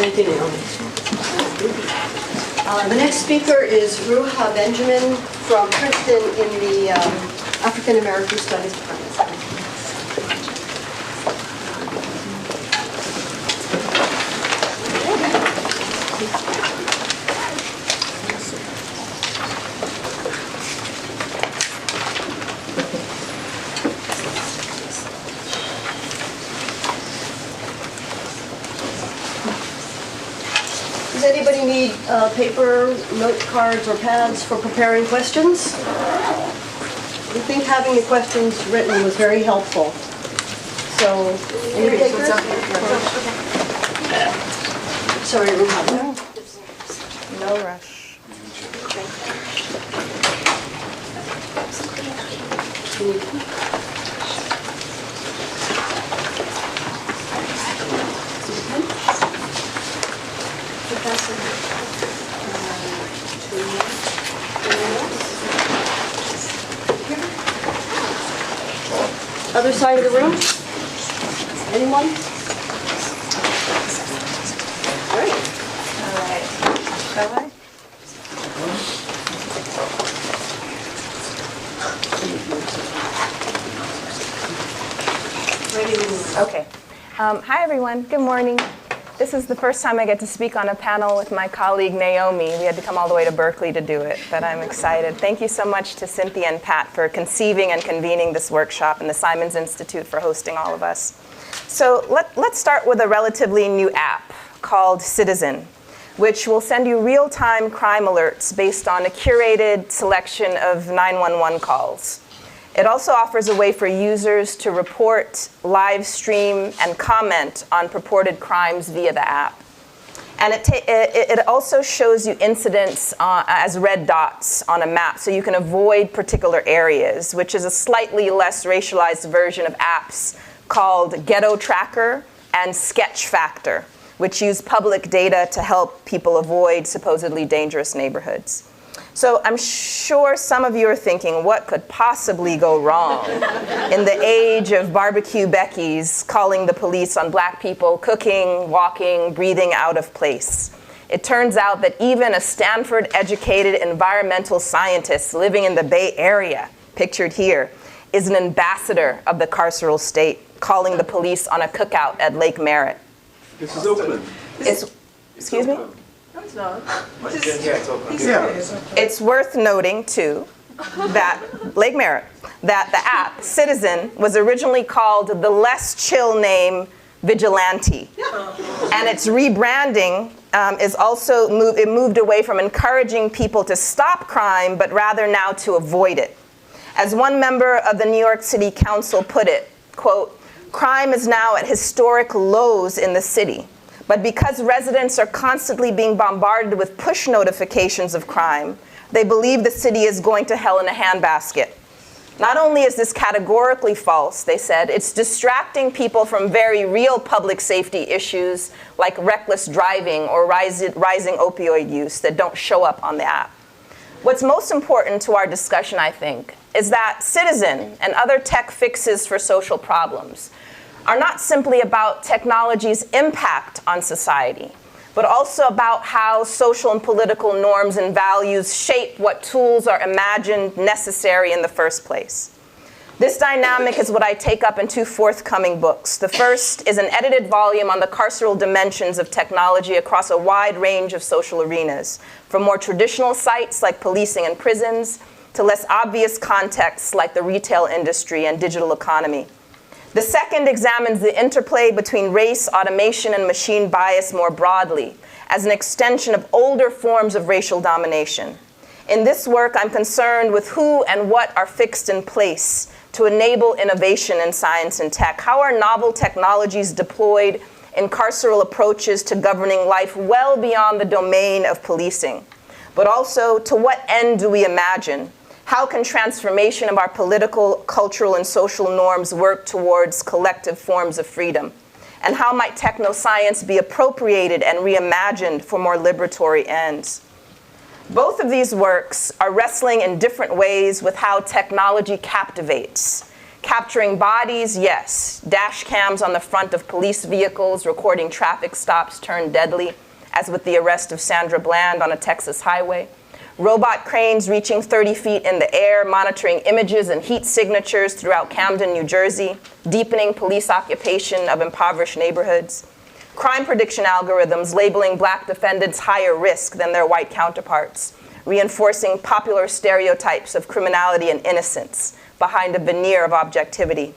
Thank you, Naomi. The next speaker is Ruha Benjamin from Princeton in the African American Studies Department. Does anybody need paper, note cards, or pads for preparing questions? I think having the questions written was very helpful. So, any takers? Sorry, Ruha. No rush. Other side of the room? Anyone? All right. Shall I? Ready to move. Okay. Hi, everyone. Good morning. This is the first time I get to speak on a panel with my colleague, Naomi. We had to come all the way to Berkeley to do it, but I'm excited. Thank you so much to Cynthia and Pat for conceiving and convening this workshop, and the Simons Institute for hosting all of us. So let's start with a relatively new app called Citizen, which will send you real-time crime alerts based on a curated selection of 911 calls. It also offers a way for users to report, live stream, and comment on purported crimes via the app. And it also shows you incidents as red dots on a map, so you can avoid particular areas, which is a slightly less racialized version of apps called Ghetto Tracker and Sketch Factor, which use public data to help people avoid supposedly dangerous neighborhoods. So I'm sure some of you are thinking, what could possibly go wrong in the age of barbecue Beckys calling the police on black people cooking, walking, breathing out of place? It turns out that even a Stanford-educated environmental scientist living in the Bay Area, pictured here, is an ambassador of the carceral state, calling the police on a cookout at Lake Merritt. This is Oakland. Excuse me? No, it's not. It's worth noting, too, that Lake Merritt, that the app, Citizen, was originally called the less chill name Vigilante. And its rebranding is also, it moved away from encouraging people to stop crime, but rather now to avoid it. As one member of the New York City Council put it, quote, "Crime is now at historic lows in the city. But because residents are constantly being bombarded with push notifications of crime, they believe the city is going to hell in a handbasket. Not only is this categorically false," they said, "it's distracting people from very real public safety issues like reckless driving or rising opioid use that don't show up on the app." What's most important to our discussion, I think, is that Citizen and other tech fixes for social problems are not simply about technology's impact on society, but also about how social and political norms and values shape what tools are imagined necessary in the first place. This dynamic is what I take up in two forthcoming books. The first is an edited volume on the carceral dimensions of technology across a wide range of social arenas, from more traditional sites like policing and prisons to less obvious contexts like the retail industry and digital economy. The second examines the interplay between race, automation, and machine bias more broadly, as an extension of older forms of racial domination. In this work, I'm concerned with who and what are fixed in place to enable innovation in science and tech. How are novel technologies deployed in carceral approaches to governing life well beyond the domain of policing? But also, to what end do we imagine? How can transformation of our political, cultural, and social norms work towards collective forms of freedom? And how might technoscience be appropriated and reimagined for more liberatory ends? Both of these works are wrestling in different ways with how technology captivates. Capturing bodies, yes. Dash cams on the front of police vehicles recording traffic stops turned deadly, as with the arrest of Sandra Bland on a Texas highway. Robot cranes reaching 30 feet in the air, monitoring images and heat signatures throughout Camden, New Jersey, deepening police occupation of impoverished neighborhoods. Crime prediction algorithms labeling black defendants higher risk than their white counterparts, reinforcing popular stereotypes of criminality and innocence behind a veneer of objectivity.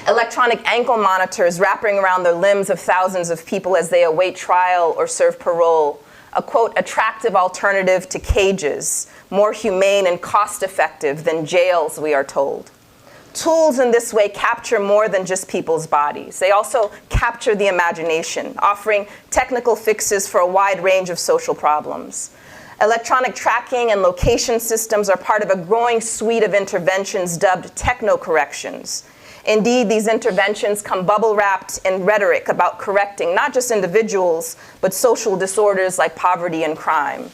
Electronic ankle monitors wrapping around the limbs of thousands of people as they await trial or serve parole, a, quote, attractive alternative to cages, more humane and cost-effective than jails, we are told. Tools in this way capture more than just people's bodies. They also capture the imagination, offering technical fixes for a wide range of social problems. Electronic tracking and location systems are part of a growing suite of interventions dubbed techno-corrections. Indeed, these interventions come bubble-wrapped in rhetoric about correcting not just individuals, but social disorders like poverty and crime.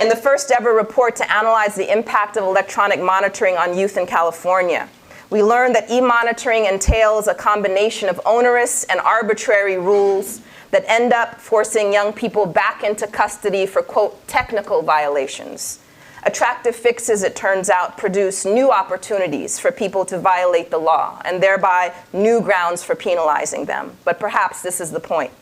In the first ever report to analyze the impact of electronic monitoring on youth in California, we learned that e-monitoring entails a combination of onerous and arbitrary rules that end up forcing young people back into custody for, quote, technical violations. Attractive fixes, it turns out, produce new opportunities for people to violate the law, and thereby new grounds for penalizing them. But perhaps this is the point.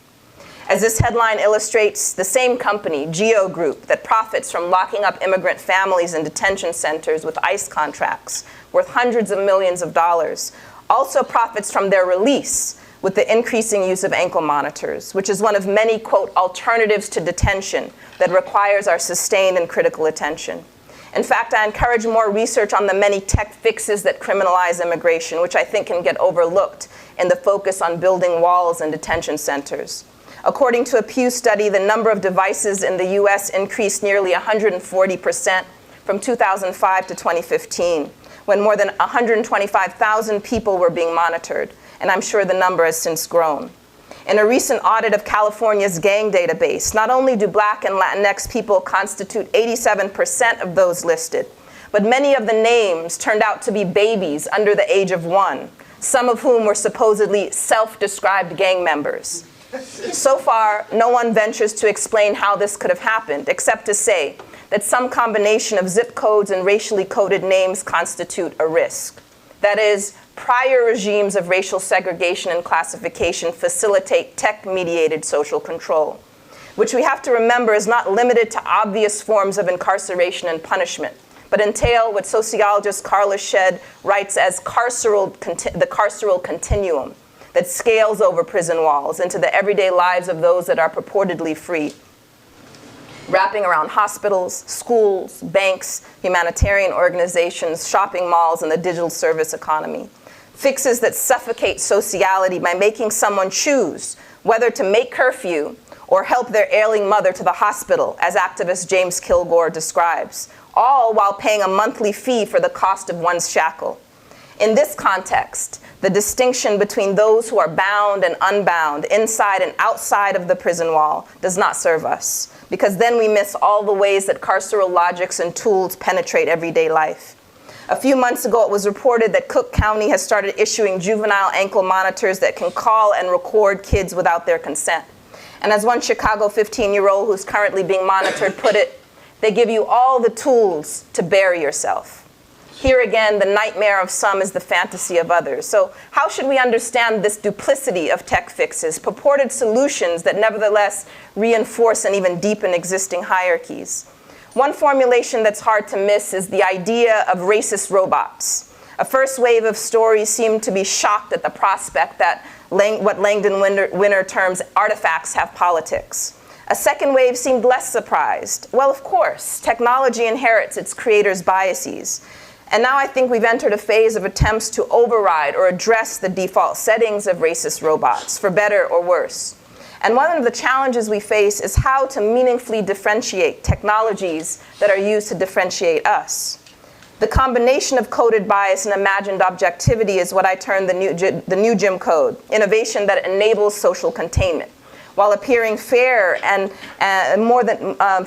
As this headline illustrates, the same company, Geo Group, that profits from locking up immigrant families in detention centers with ICE contracts worth hundreds of millions of dollars, also profits from their release with the increasing use of ankle monitors, which is one of many, quote, alternatives to detention that requires our sustained and critical attention. In fact, I encourage more research on the many tech fixes that criminalize immigration, which I think can get overlooked in the focus on building walls in detention centers. According to a Pew study, the number of devices in the US increased nearly 140% from 2005 to 2015, when more than 125,000 people were being monitored, and I'm sure the number has since grown. In a recent audit of California's gang database, not only do Black and Latinx people constitute 87% of those listed, but many of the names turned out to be babies under the age of 1, some of whom were supposedly self-described gang members. So far, no one ventures to explain how this could have happened, except to say that some combination of zip codes and racially coded names constitute a risk. That is, prior regimes of racial segregation and classification facilitate tech-mediated social control, which we have to remember is not limited to obvious forms of incarceration and punishment, but entail what sociologist Carla Shedd writes as the carceral continuum that scales over prison walls into the everyday lives of those that are purportedly free, wrapping around hospitals, schools, banks, humanitarian organizations, shopping malls, and the digital service economy. Fixes that suffocate sociality by making someone choose whether to make curfew or help their ailing mother to the hospital, as activist James Kilgore describes, all while paying a monthly fee for the cost of one's shackle. In this context, the distinction between those who are bound and unbound, inside and outside of the prison wall, does not serve us, because then we miss all the ways that carceral logics and tools penetrate everyday life. A few months ago, it was reported that Cook County has started issuing juvenile ankle monitors that can call and record kids without their consent. And as one Chicago 15-year-old who's currently being monitored put it, they give you all the tools to bury yourself. Here again, the nightmare of some is the fantasy of others. So how should we understand this duplicity of tech fixes, purported solutions that nevertheless reinforce and even deepen existing hierarchies? One formulation that's hard to miss is the idea of racist robots. A first wave of stories seemed to be shocked at the prospect that what Langdon Winner terms artifacts have politics. A second wave seemed less surprised. Well, of course, technology inherits its creators' biases. And now I think we've entered a phase of attempts to override or address the default settings of racist robots, for better or worse. And one of the challenges we face is how to meaningfully differentiate technologies that are used to differentiate us. The combination of coded bias and imagined objectivity is what I term the new Jim Code, innovation that enables social containment, while appearing fair and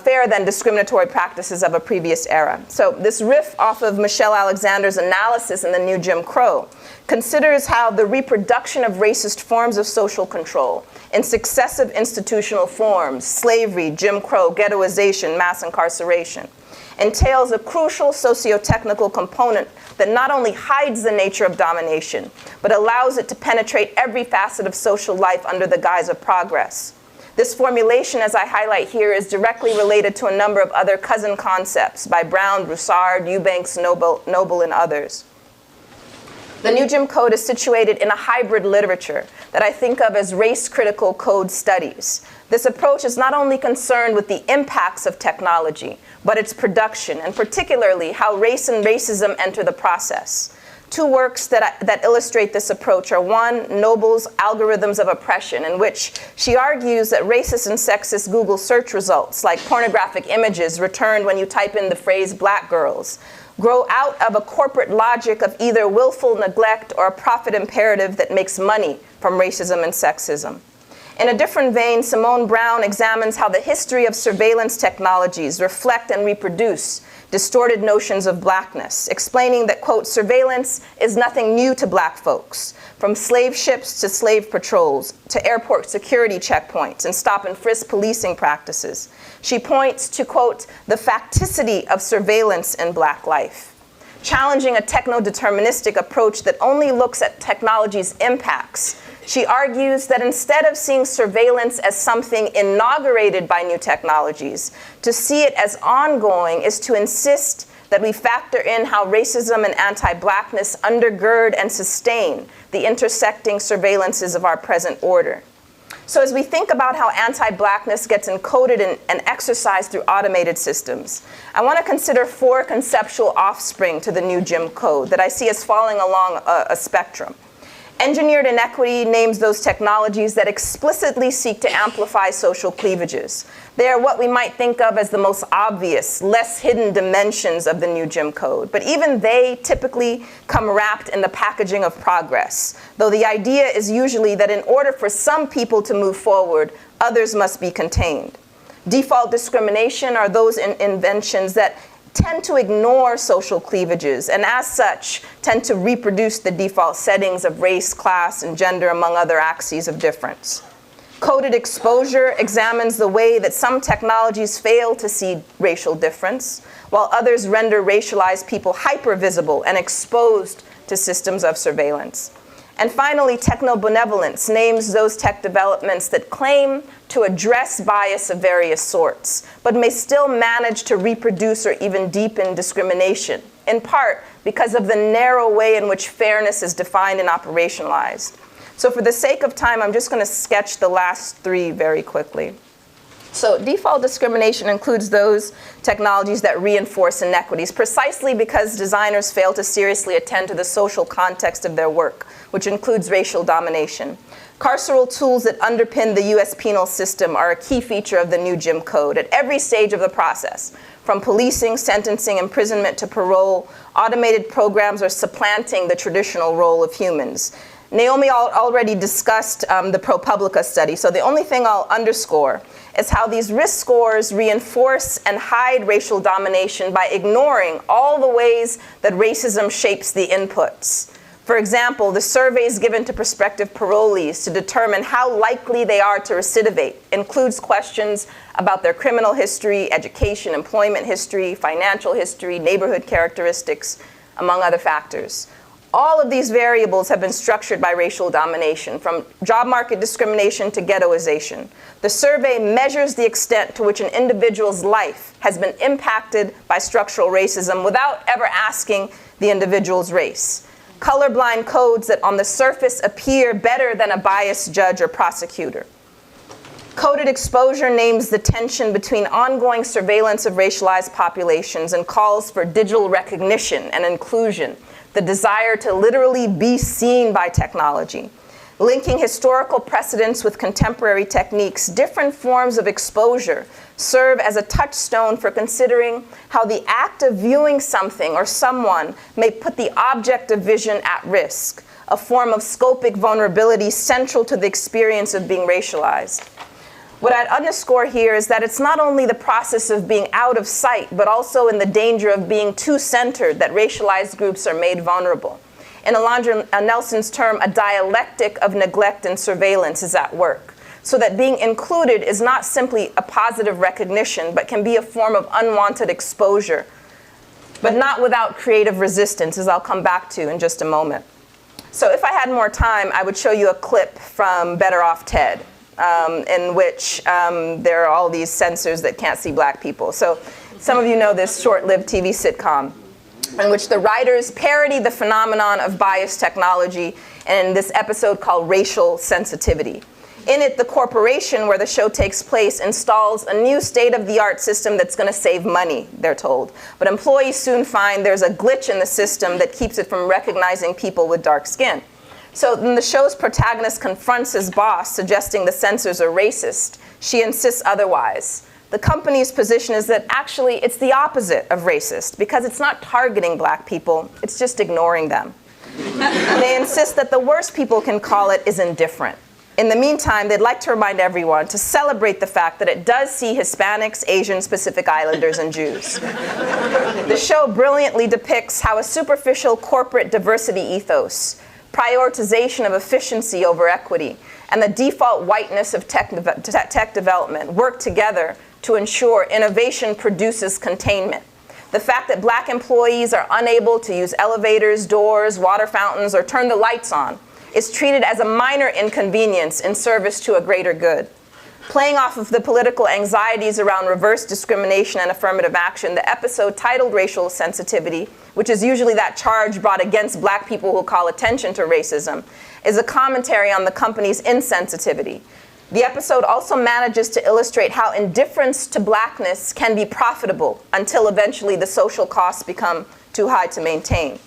fairer than discriminatory practices of a previous era. So this riff off of Michelle Alexander's analysis in The New Jim Crow considers how the reproduction of racist forms of social control in successive institutional forms, slavery, Jim Crow, ghettoization, mass incarceration, entails a crucial socio-technical component that not only hides the nature of domination, but allows it to penetrate every facet of social life under the guise of progress. This formulation, as I highlight here, is directly related to a number of other cousin concepts by Brown, Broussard, Eubanks, Noble, and others. The New Jim Code is situated in a hybrid literature that I think of as race-critical code studies. This approach is not only concerned with the impacts of technology, but its production, and particularly how race and racism enter the process. Two works that illustrate this approach are one, Noble's Algorithms of Oppression, in which she argues that racist and sexist Google search results, like pornographic images returned when you type in the phrase black girls, grow out of a corporate logic of either willful neglect or a profit imperative that makes money from racism and sexism. In a different vein, Simone Brown examines how the history of surveillance technologies reflect and reproduce distorted notions of blackness, explaining that, quote, surveillance is nothing new to black folks, from slave ships to slave patrols, to airport security checkpoints and stop and frisk policing practices. She points to, quote, the facticity of surveillance in black life, challenging a techno-deterministic approach that only looks at technology's impacts. She argues that instead of seeing surveillance as something inaugurated by new technologies, to see it as ongoing is to insist that we factor in how racism and anti-blackness undergird and sustain the intersecting surveillances of our present order. So as we think about how anti-blackness gets encoded and exercised through automated systems, I want to consider four conceptual offspring to the New Jim Code that I see as falling along a spectrum. Engineered inequity names those technologies that explicitly seek to amplify social cleavages. They are what we might think of as the most obvious, less hidden dimensions of the New Jim Code, but even they typically come wrapped in the packaging of progress, though the idea is usually that in order for some people to move forward, others must be contained. Default discrimination are those inventions that tend to ignore social cleavages and as such tend to reproduce the default settings of race, class, and gender among other axes of difference. Coded exposure examines the way that some technologies fail to see racial difference, while others render racialized people hyper-visible and exposed to systems of surveillance. And finally, Techno-benevolence names those tech developments that claim to address bias of various sorts, but may still manage to reproduce or even deepen discrimination, in part because of the narrow way in which fairness is defined and operationalized. So for the sake of time, I'm just going to sketch the last three very quickly. So default discrimination includes those technologies that reinforce inequities, precisely because designers fail to seriously attend to the social context of their work, which includes racial domination. Carceral tools that underpin the US penal system are a key feature of the New Jim Code at every stage of the process. From policing, sentencing, imprisonment to parole, automated programs are supplanting the traditional role of humans. Naomi already discussed the ProPublica study, so the only thing I'll underscore is how these risk scores reinforce and hide racial domination by ignoring all the ways that racism shapes the inputs. For example, the surveys given to prospective parolees to determine how likely they are to recidivate includes questions about their criminal history, education, employment history, financial history, neighborhood characteristics, among other factors. All of these variables have been structured by racial domination, from job market discrimination to ghettoization. The survey measures the extent to which an individual's life has been impacted by structural racism without ever asking the individual's race. Colorblind codes that on the surface appear better than a biased judge or prosecutor. Coded exposure names the tension between ongoing surveillance of racialized populations and calls for digital recognition and inclusion, the desire to literally be seen by technology. Linking historical precedents with contemporary techniques, different forms of exposure serve as a touchstone for considering how the act of viewing something or someone may put the object of vision at risk, a form of scopic vulnerability central to the experience of being racialized. What I'd underscore here is that it's not only the process of being out of sight, but also in the danger of being too centered that racialized groups are made vulnerable. In Alondra Nelson's term, a dialectic of neglect and surveillance is at work, so that being included is not simply a positive recognition, but can be a form of unwanted exposure, but not without creative resistance, as I'll come back to in just a moment. So if I had more time, I would show you a clip from Better Off Ted, in which there are all these censors that can't see black people. So some of you know this short-lived TV sitcom in which the writers parody the phenomenon of biased technology in this episode called Racial Sensitivity. In it, the corporation where the show takes place installs a new state-of-the-art system that's going to save money, they're told. But employees soon find there's a glitch in the system that keeps it from recognizing people with dark skin. So when the show's protagonist confronts his boss, suggesting the censors are racist, she insists otherwise. The company's position is that actually it's the opposite of racist, because it's not targeting black people, it's just ignoring them. And they insist that the worst people can call it is indifferent. In the meantime, they'd like to remind everyone to celebrate the fact that it does see Hispanics, Asians, Pacific Islanders, and Jews. The show brilliantly depicts how a superficial corporate diversity ethos, prioritization of efficiency over equity, and the default whiteness of tech development work together to ensure innovation produces containment. The fact that black employees are unable to use elevators, doors, water fountains, or turn the lights on is treated as a minor inconvenience in service to a greater good. Playing off of the political anxieties around reverse discrimination and affirmative action, the episode titled Racial Sensitivity, which is usually that charge brought against black people who call attention to racism, is a commentary on the company's insensitivity. The episode also manages to illustrate how indifference to blackness can be profitable until eventually the social costs become too high to maintain.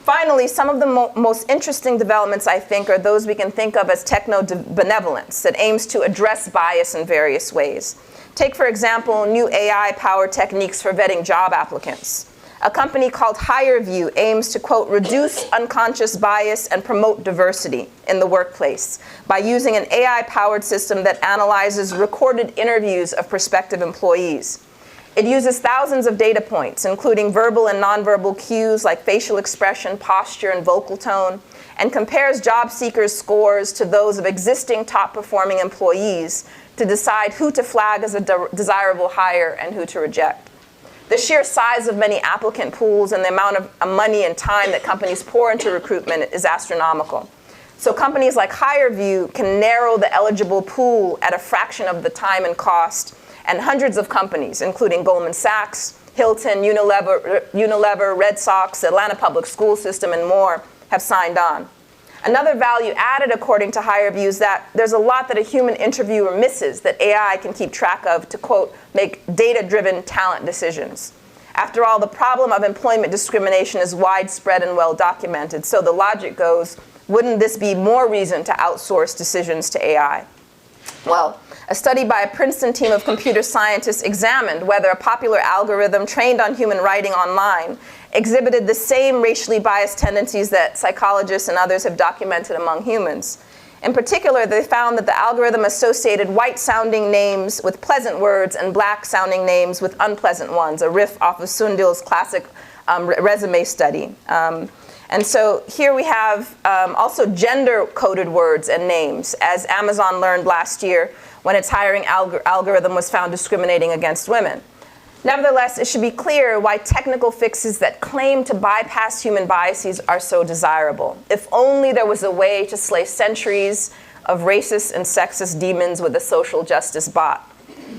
Finally, some of the most interesting developments, I think, are those we can think of as techno-benevolence that aims to address bias in various ways. Take, for example, new AI-powered techniques for vetting job applicants. A company called HireView aims to, quote, reduce unconscious bias and promote diversity in the workplace by using an AI-powered system that analyzes recorded interviews of prospective employees. It uses thousands of data points, including verbal and nonverbal cues like facial expression, posture, and vocal tone, and compares job seekers' scores to those of existing top-performing employees to decide who to flag as a desirable hire and who to reject. The sheer size of many applicant pools and the amount of money and time that companies pour into recruitment is astronomical. So companies like HireView can narrow the eligible pool at a fraction of the time and cost, and hundreds of companies, including Goldman Sachs, Hilton, Unilever, Red Sox, Atlanta Public School System, and more, have signed on. Another value added, according to HireView, is that there's a lot that a human interviewer misses that AI can keep track of to, quote, make data-driven talent decisions. After all, the problem of employment discrimination is widespread and well documented, so the logic goes, wouldn't this be more reason to outsource decisions to AI? Well, a study by a Princeton team of computer scientists examined whether a popular algorithm trained on human writing online exhibited the same racially biased tendencies that psychologists and others have documented among humans. In particular, they found that the algorithm associated white-sounding names with pleasant words and black-sounding names with unpleasant ones, a riff off of Sendhil's classic resume study. And so here we have also gender-coded words and names, as Amazon learned last year when its hiring algorithm was found discriminating against women. Nevertheless, it should be clear why technical fixes that claim to bypass human biases are so desirable. If only there was a way to slay centuries of racist and sexist demons with a social justice bot.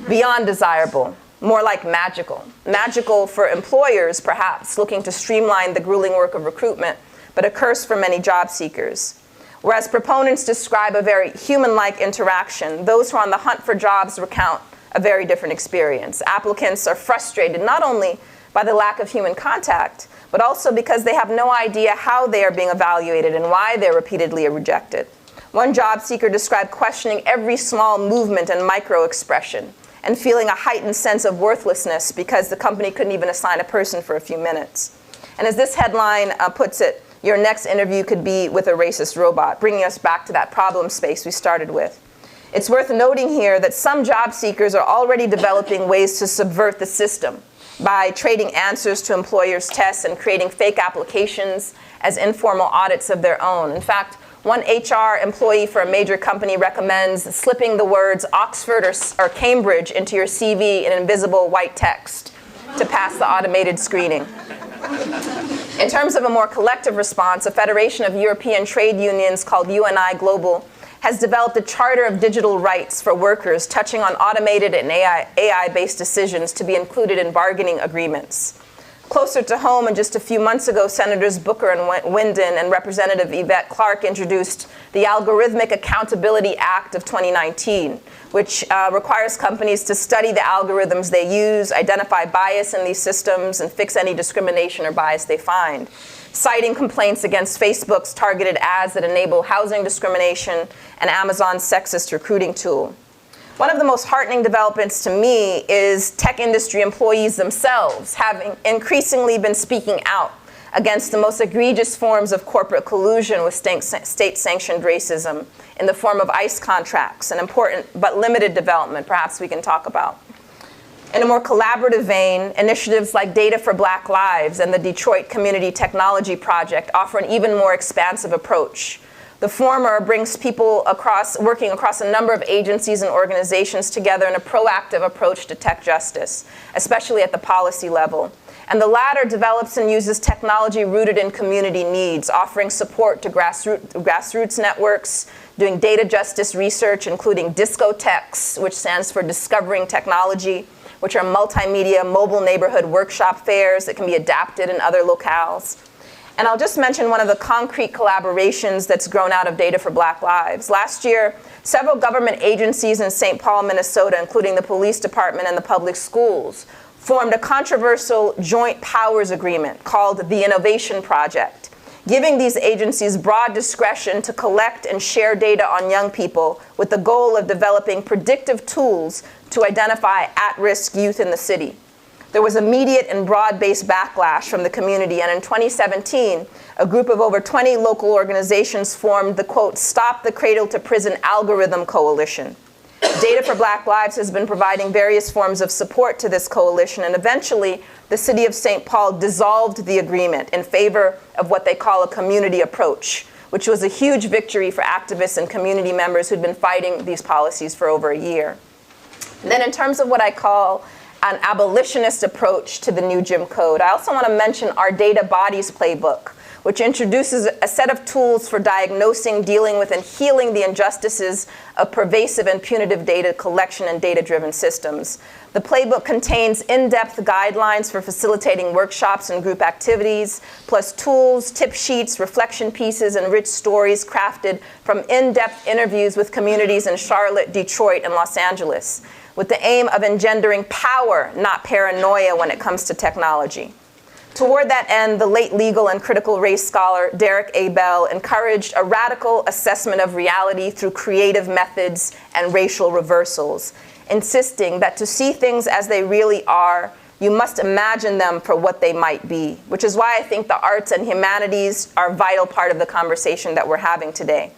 Beyond desirable, more like magical. Magical for employers, perhaps, looking to streamline the grueling work of recruitment, but a curse for many job seekers. Whereas proponents describe a very human-like interaction, those who are on the hunt for jobs recount a very different experience. Applicants are frustrated not only by the lack of human contact, but also because they have no idea how they are being evaluated and why they're repeatedly rejected. One job seeker described questioning every small movement and micro-expression and feeling a heightened sense of worthlessness because the company couldn't even assign a person for a few minutes. And as this headline puts it, your next interview could be with a racist robot, bringing us back to that problem space we started with. It's worth noting here that some job seekers are already developing ways to subvert the system by trading answers to employers' tests and creating fake applications as informal audits of their own. In fact, one HR employee for a major company recommends slipping the words Oxford or Cambridge into your CV in invisible white text to pass the automated screening. In terms of a more collective response, a federation of European trade unions called UNI Global has developed a charter of digital rights for workers touching on automated and AI-based decisions to be included in bargaining agreements. Closer to home, and just a few months ago, Senators Booker and Wyndon and Representative Yvette Clarke introduced the Algorithmic Accountability Act of 2019, which requires companies to study the algorithms they use, identify bias in these systems, and fix any discrimination or bias they find, citing complaints against Facebook's targeted ads that enable housing discrimination and Amazon's sexist recruiting tool. One of the most heartening developments to me is tech industry employees themselves having increasingly been speaking out against the most egregious forms of corporate collusion with state-sanctioned racism in the form of ICE contracts, an important but limited development perhaps we can talk about. In a more collaborative vein, initiatives like Data for Black Lives and the Detroit Community Technology Project offer an even more expansive approach. The former brings people working across a number of agencies and organizations together in a proactive approach to tech justice, especially at the policy level. And the latter develops and uses technology rooted in community needs, offering support to grassroots networks, doing data justice research, including Discotechs, which stands for Discovering Technology, which are multimedia mobile neighborhood workshop fairs that can be adapted in other locales. And I'll just mention one of the concrete collaborations that's grown out of Data for Black Lives. Last year, several government agencies in St. Paul, Minnesota, including the police department and the public schools, formed a controversial joint powers agreement called the Innovation Project, giving these agencies broad discretion to collect and share data on young people with the goal of developing predictive tools to identify at-risk youth in the city. There was immediate and broad-based backlash from the community, and in 2017, a group of over 20 local organizations formed the, quote, Stop the Cradle to Prison Algorithm Coalition. Data for Black Lives has been providing various forms of support to this coalition, and eventually, the city of St. Paul dissolved the agreement in favor of what they call a community approach, which was a huge victory for activists and community members who'd been fighting these policies for over a year. And then in terms of what I call an abolitionist approach to the new Jim Code, I also want to mention our Data Bodies Playbook, which introduces a set of tools for diagnosing, dealing with, and healing the injustices of pervasive and punitive data collection and data-driven systems. The playbook contains in-depth guidelines for facilitating workshops and group activities, plus tools, tip sheets, reflection pieces, and rich stories crafted from in-depth interviews with communities in Charlotte, Detroit, and Los Angeles, with the aim of engendering power, not paranoia, when it comes to technology. Toward that end, the late legal and critical race scholar Derek A. Bell encouraged a radical assessment of reality through creative methods and racial reversals, insisting that to see things as they really are, you must imagine them for what they might be, which is why I think the arts and humanities are a vital part of the conversation that we're having today.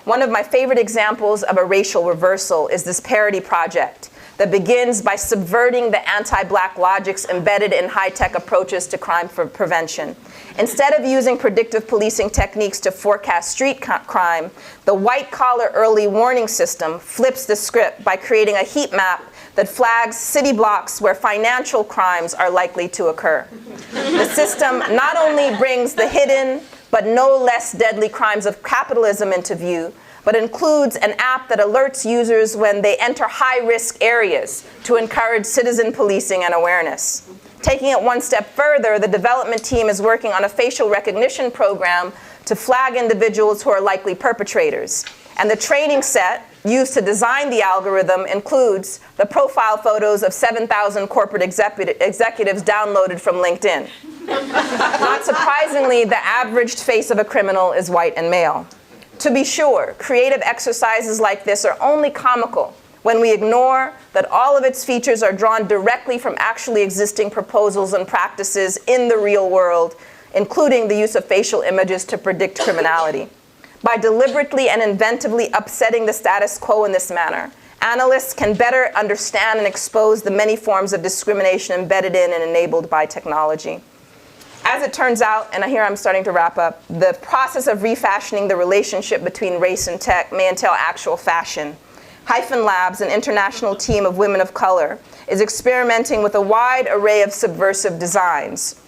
One of my favorite examples of a racial reversal is this parody project that begins by subverting the anti-Black logics embedded in high-tech approaches to crime prevention. Instead of using predictive policing techniques to forecast street crime, the white-collar early warning system flips the script by creating a heat map that flags city blocks where financial crimes are likely to occur. The system not only brings the hidden but no less deadly crimes of capitalism into view, but includes an app that alerts users when they enter high-risk areas to encourage citizen policing and awareness. Taking it one step further, the development team is working on a facial recognition program to flag individuals who are likely perpetrators. And the training set used to design the algorithm includes the profile photos of 7,000 corporate executives downloaded from LinkedIn. Not surprisingly, the averaged face of a criminal is white and male. To be sure, creative exercises like this are only comical when we ignore that all of its features are drawn directly from actually existing proposals and practices in the real world, including the use of facial images to predict criminality. By deliberately and inventively upsetting the status quo in this manner, analysts can better understand and expose the many forms of discrimination embedded in and enabled by technology. As it turns out, and here I'm starting to wrap up, the process of refashioning the relationship between race and tech may entail actual fashion. Hyphen Labs, an international team of women of color, is experimenting with a wide array of subversive designs,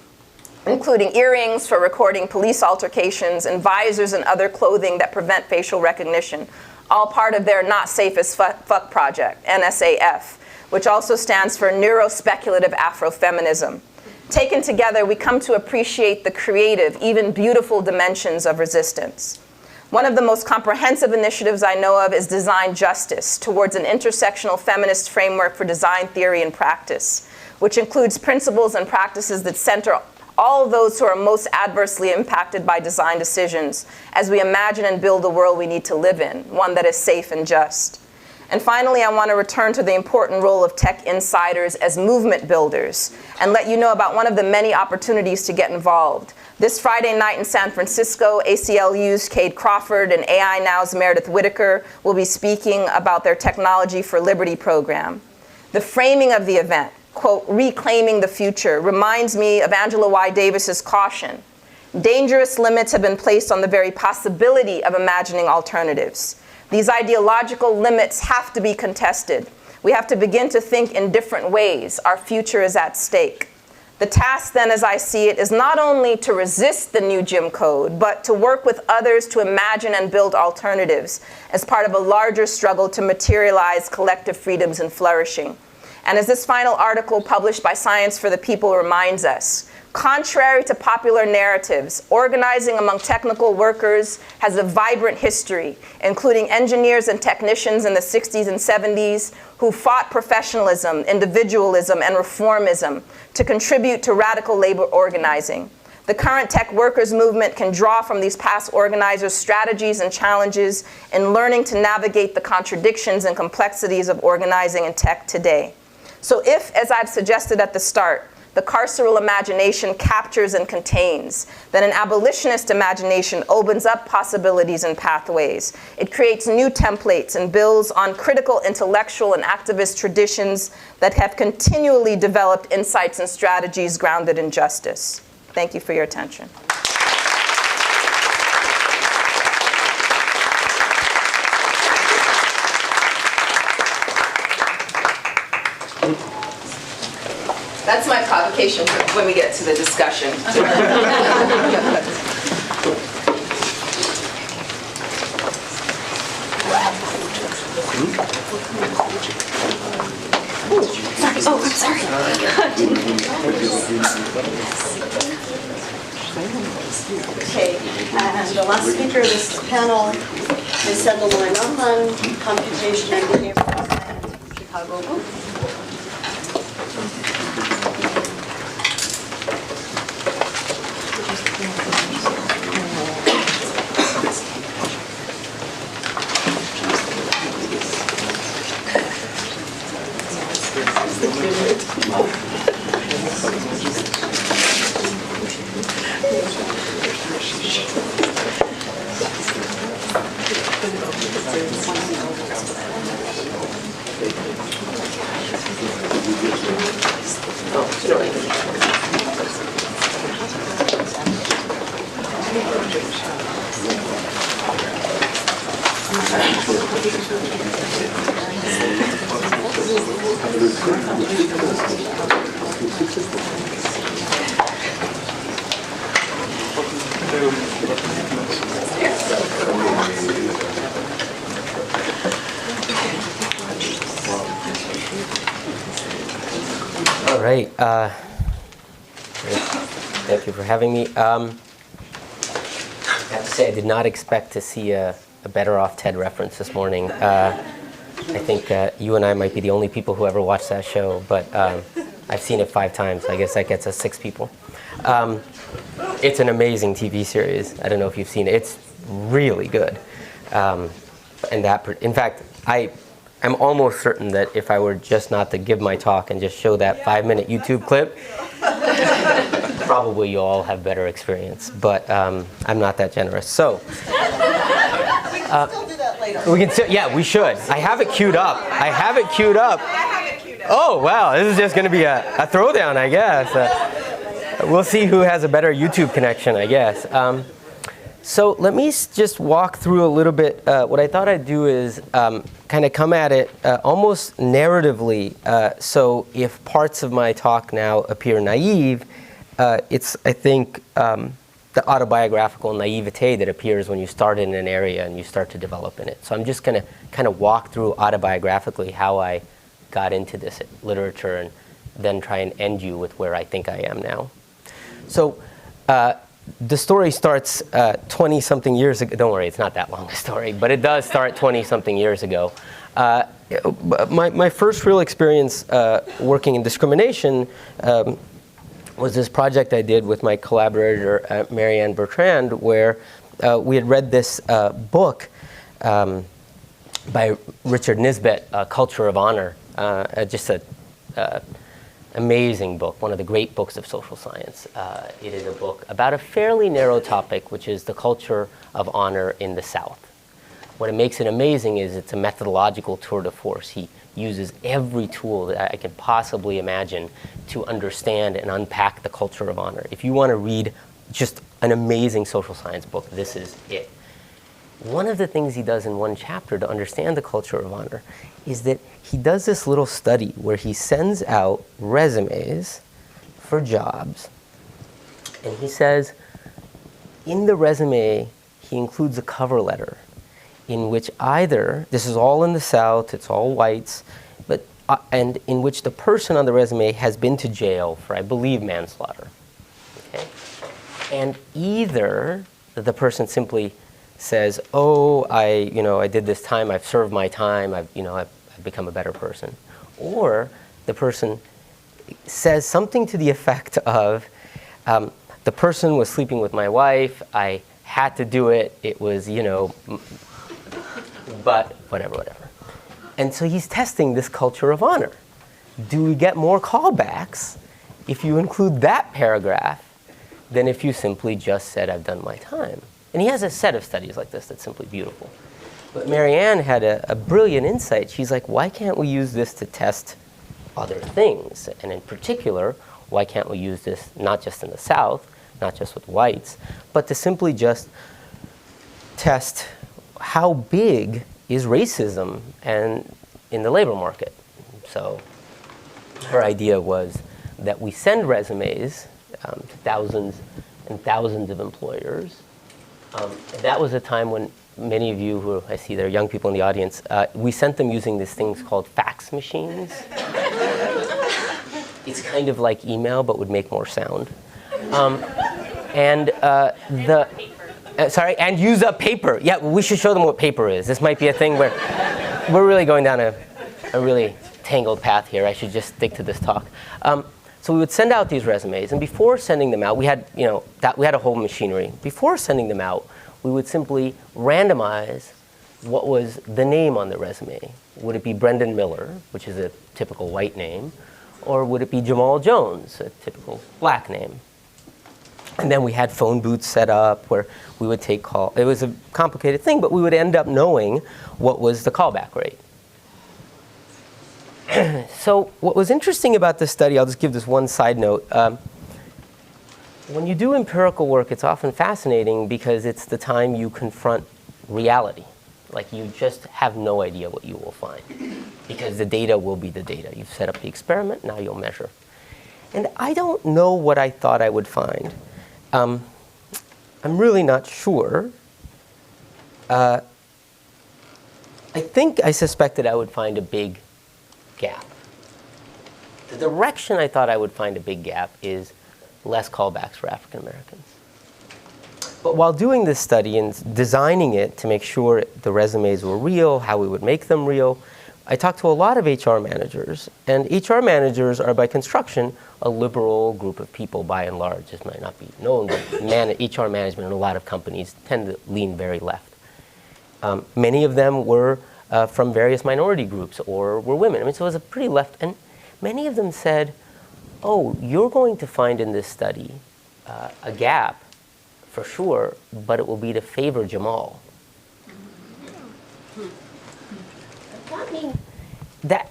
including earrings for recording police altercations and visors and other clothing that prevent facial recognition, all part of their Not Safe as Fuck project, NSAF, which also stands for Neurospeculative Afrofeminism. Taken together, we come to appreciate the creative, even beautiful dimensions of resistance. One of the most comprehensive initiatives I know of is Design Justice, towards an intersectional feminist framework for design theory and practice, which includes principles and practices that center all those who are most adversely impacted by design decisions as we imagine and build the world we need to live in, one that is safe and just. And finally, I want to return to the important role of tech insiders as movement builders and let you know about one of the many opportunities to get involved. This Friday night in San Francisco, ACLU's Cade Crawford and AI Now's Meredith Whitaker will be speaking about their Technology for Liberty program. The framing of the event, quote, reclaiming the future, reminds me of Angela Y. Davis's caution. Dangerous limits have been placed on the very possibility of imagining alternatives. These ideological limits have to be contested. We have to begin to think in different ways. Our future is at stake. The task then, as I see it, is not only to resist the new Jim Code, but to work with others to imagine and build alternatives as part of a larger struggle to materialize collective freedoms and flourishing. And as this final article published by Science for the People reminds us, contrary to popular narratives, organizing among technical workers has a vibrant history, including engineers and technicians in the 60s and 70s who fought professionalism, individualism, and reformism to contribute to radical labor organizing. The current tech workers movement can draw from these past organizers' strategies and challenges in learning to navigate the contradictions and complexities of organizing in tech today. So if, as I've suggested at the start, the carceral imagination captures and contains, then an abolitionist imagination opens up possibilities and pathways. It creates new templates and builds on critical intellectual and activist traditions that have continually developed insights and strategies grounded in justice. Thank you for your attention. That's my provocation for when we get to the discussion. Oh, I'm sorry. Okay, and the last speaker of this panel is Sendhil Mullainathan, Computation and Behavioral Science from Chicago. All right. Thank you for having me. I have to say, I did not expect to see a Better Off Ted reference this morning. I think you and I might be the only people who ever watched that show, but I've seen it 5 times. I guess that gets us 6 people. It's an amazing TV series. I don't know if you've seen it. It's really good. In fact, I'm almost certain that if I were just not to give my talk and just show that 5-minute YouTube clip, probably you all have better experience. But I'm not that generous. So Still do that later. We can still, yeah, we should. I have it queued up. I have it queued up. Oh, wow, this is just going to be a throwdown, I guess. We'll see who has a better YouTube connection, I guess. So let me just walk through a little bit. What I thought I'd do is kind of come at it almost narratively. So if parts of my talk now appear naive, it's, I think, the autobiographical naivete that appears when you start in an area and you start to develop in it. So I'm just going to kind of walk through autobiographically how I got into this literature and then try and end you with where I think I am now. So the story starts 20-something years ago. Don't worry, it's not that long a story, but it does start 20-something years ago. My first real experience working in discrimination was this project I did with my collaborator, Marianne Bertrand, where we had read this book by Richard Nisbett, Culture of Honor, just an amazing book, one of the great books of social science. It is a book about a fairly narrow topic, which is the culture of honor in the South. What makes it amazing is it's a methodological tour de force. He uses every tool that I can possibly imagine to understand and unpack the culture of honor. If you want to read just an amazing social science book, this is it. One of the things he does in one chapter to understand the culture of honor is that he does this little study where he sends out resumes for jobs, and he says in the resume he includes a cover letter in which either, this is all in the South, it's all whites, but and in which the person on the resume has been to jail for, I believe, manslaughter. Okay? And either the person simply says, "Oh, I did this time. I've served my time. I've become a better person," or the person says something to the effect of, "The person was sleeping with my wife. I had to do it. It was, but whatever." And so he's testing this culture of honor. Do we get more callbacks if you include that paragraph than if you simply just said, "I've done my time"? And he has a set of studies like this that's simply beautiful. But Marianne had a brilliant insight. She's like, why can't we use this to test other things? And in particular, why can't we use this not just in the South, not just with whites, but to simply just test how big is racism and in the labor market? So her idea was that we send resumes to thousands and thousands of employers. That was a time when many of you who I see there are young people in the audience, we sent them using these things called fax machines. It's kind of like email, but would make more sound. And use up paper. Yeah, we should show them what paper is. This might be a thing where we're really going down a really tangled path here. I should just stick to this talk. So we would send out these resumes, and before sending them out, we had a whole machinery. Before sending them out, we would simply randomize what was the name on the resume. Would it be Brendan Miller, which is a typical white name, or would it be Jamal Jones, a typical black name? And then we had phone booths set up where we would take calls. It was a complicated thing, but we would end up knowing what was the callback rate. So what was interesting about this study, I'll just give this one side note. When you do empirical work, it's often fascinating because it's the time you confront reality. Like you just have no idea what you will find because the data will be the data. You've set up the experiment, now you'll measure. And I don't know what I thought I would find. I'm really not sure. I suspected I would find a big gap. The direction I thought I would find a big gap is less callbacks for African Americans. But while doing this study and designing it to make sure the resumes were real, how we would make them real, I talked to a lot of HR managers. And HR managers are by construction a liberal group of people by and large. This might not be known, but HR management in a lot of companies tend to lean very left. Many of them were from various minority groups or were women. I mean, so it was a pretty left. And many of them said, "Oh, you're going to find in this study a gap for sure, but it will be to favor Jamal."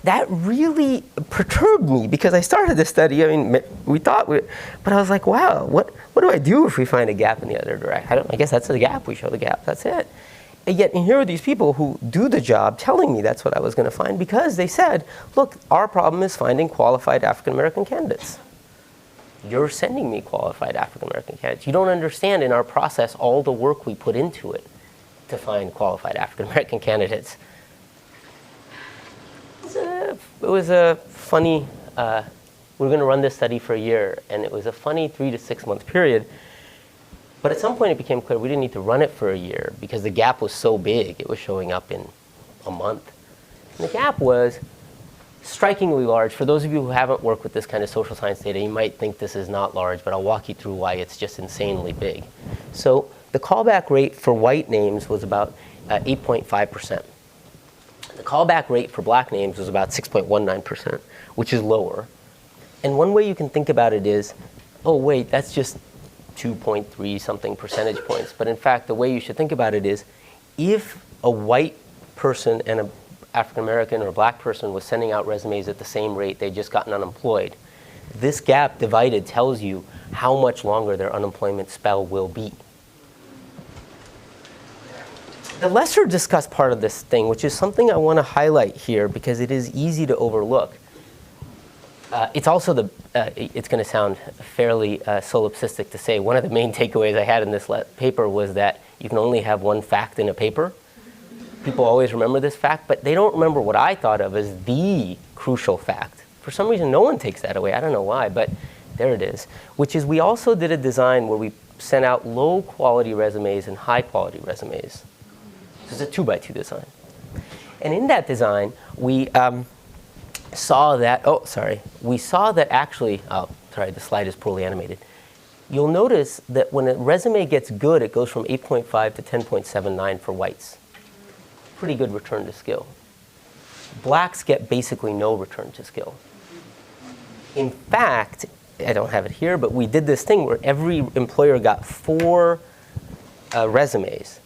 That really perturbed me because I started this study. I mean, but I was like, wow, what do I do if we find a gap in the other direction? I guess that's the gap. We show the gap. That's it. And yet, here are these people who do the job telling me that's what I was going to find because they said, look, our problem is finding qualified African American candidates. You're sending me qualified African American candidates. You don't understand in our process all the work we put into it to find qualified African American candidates. It was a funny, we were going to run this study for a year, and it was a funny 3 to 6 month period. But at some point it became clear we didn't need to run it for a year because the gap was so big, it was showing up in a month. And the gap was strikingly large. For those of you who haven't worked with this kind of social science data, you might think this is not large, but I'll walk you through why it's just insanely big. So the callback rate for white names was about 8.5%. The callback rate for black names was about 6.19%, which is lower. And one way you can think about it is, oh wait, that's just 2.3 something percentage points. But in fact, the way you should think about it is, if a white person and an African American or a black person was sending out resumes at the same rate, they'd just gotten unemployed, this gap divided tells you how much longer their unemployment spell will be. The lesser discussed part of this thing, which is something I want to highlight here because it is easy to overlook, it's also it's going to sound fairly solipsistic to say, one of the main takeaways I had in this paper was that you can only have one fact in a paper. People always remember this fact, but they don't remember what I thought of as the crucial fact. For some reason, no one takes that away. I don't know why, but there it is, which is we also did a design where we sent out low-quality resumes and high-quality resumes. This is a 2x2 design. And in that design, we saw that actually, sorry, the slide is poorly animated. You'll notice that when a resume gets good, it goes from 8.5 to 10.79 for whites. Pretty good return to skill. Blacks get basically no return to skill. In fact, I don't have it here, but we did this thing where every employer got 4 resumes.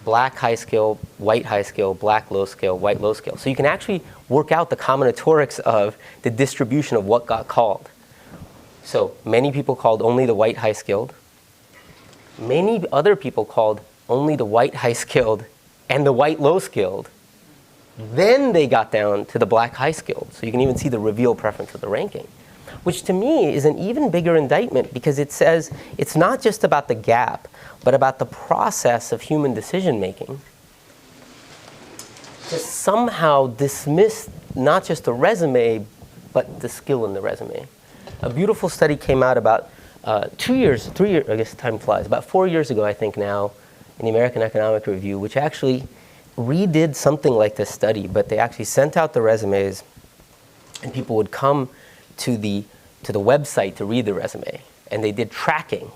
Black high skill, white high skill, black low skill, white low skill. So you can actually work out the combinatorics of the distribution of what got called. So many people called only the white high skilled. Many other people called only the white high skilled and the white low skilled. Then they got down to the black high skilled. So you can even see the reveal preference of the ranking, which to me is an even bigger indictment because it says it's not just about the gap, but about the process of human decision making to somehow dismiss not just the resume, but the skill in the resume. A beautiful study came out about 3 years, I guess time flies, about 4 years ago, I think now, in the American Economic Review, which actually redid something like this study, but they actually sent out the resumes and people would come to the website to read the resume, and they did tracking.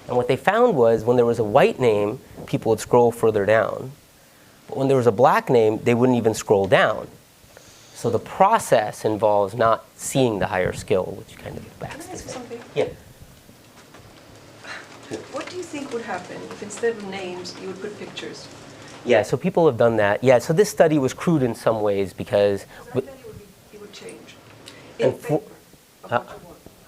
And what they found was when there was a white name, people would scroll further down. But when there was a black name, they wouldn't even scroll down. So the process involves not seeing the higher skill, which kind of backs Can I ask this. something? Yeah. What do you think would happen if instead of names, you would put pictures? Yeah, so people have done that. Yeah, so this study was crude in some ways because... I bet it would change.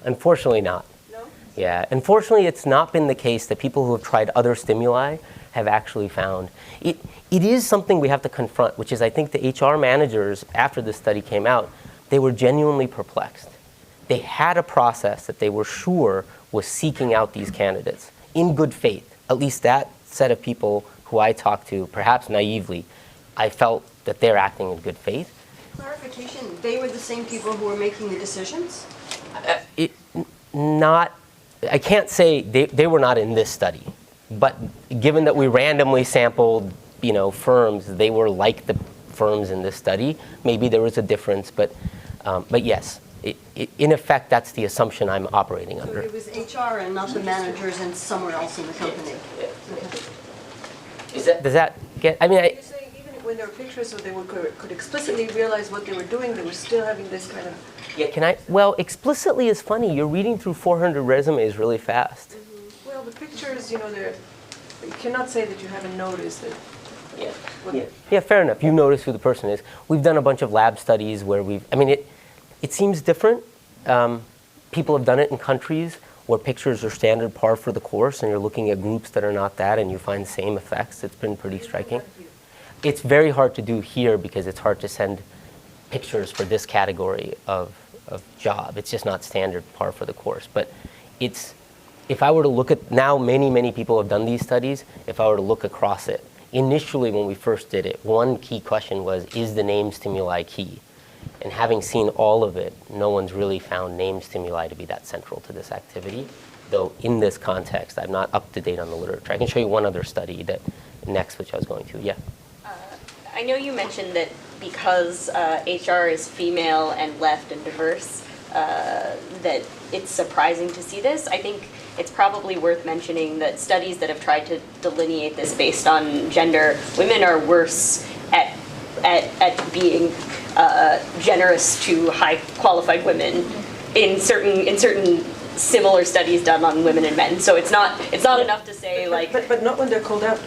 Unfortunately not. No? Yeah, unfortunately it's not been the case that people who have tried other stimuli have actually found. It is something we have to confront, which is I think the HR managers, after this study came out, they were genuinely perplexed. They had a process that they were sure was seeking out these candidates in good faith. At least that set of people who I talked to, perhaps naively, I felt that they're acting in good faith. Clarification, they were the same people who were making the decisions? I can't say they were not in this study, but given that we randomly sampled, firms, they were like the firms in this study. Maybe there was a difference, but yes, in effect, that's the assumption I'm operating under. So it was HR and not the managers and somewhere else in the company? Yeah. Okay. Does that get? I mean, You're saying even when there were pictures, so they could explicitly realize what they were doing, they were still having this kind of... yeah. Well, explicitly is funny. You're reading through 400 resumes really fast. Well, the pictures, you cannot say that you haven't noticed that Yeah, fair enough. You notice who the person is. We've done a bunch of lab studies where it seems different. People have done it in countries where pictures are standard par for the course, and you're looking at groups that are not that, and you find the same effects. It's been pretty striking. It's very hard to do here because it's hard to send pictures for this category of job. It's just not standard par for the course. But if I were to look at, now many people have done these studies, if I were to look across it, initially when we first did it, one key question was, is the name stimuli key? And having seen all of it, no one's really found name stimuli to be that central to this activity. Though in this context, I'm not up to date on the literature. I can show you one other study which I was going to. Yeah. I know you mentioned that because HR is female and left and diverse, that it's surprising to see this. I think it's probably worth mentioning that studies that have tried to delineate this based on gender, women are worse at being generous to high qualified women in certain similar studies done on women and men. So it's not enough to say like. But not when they're called out.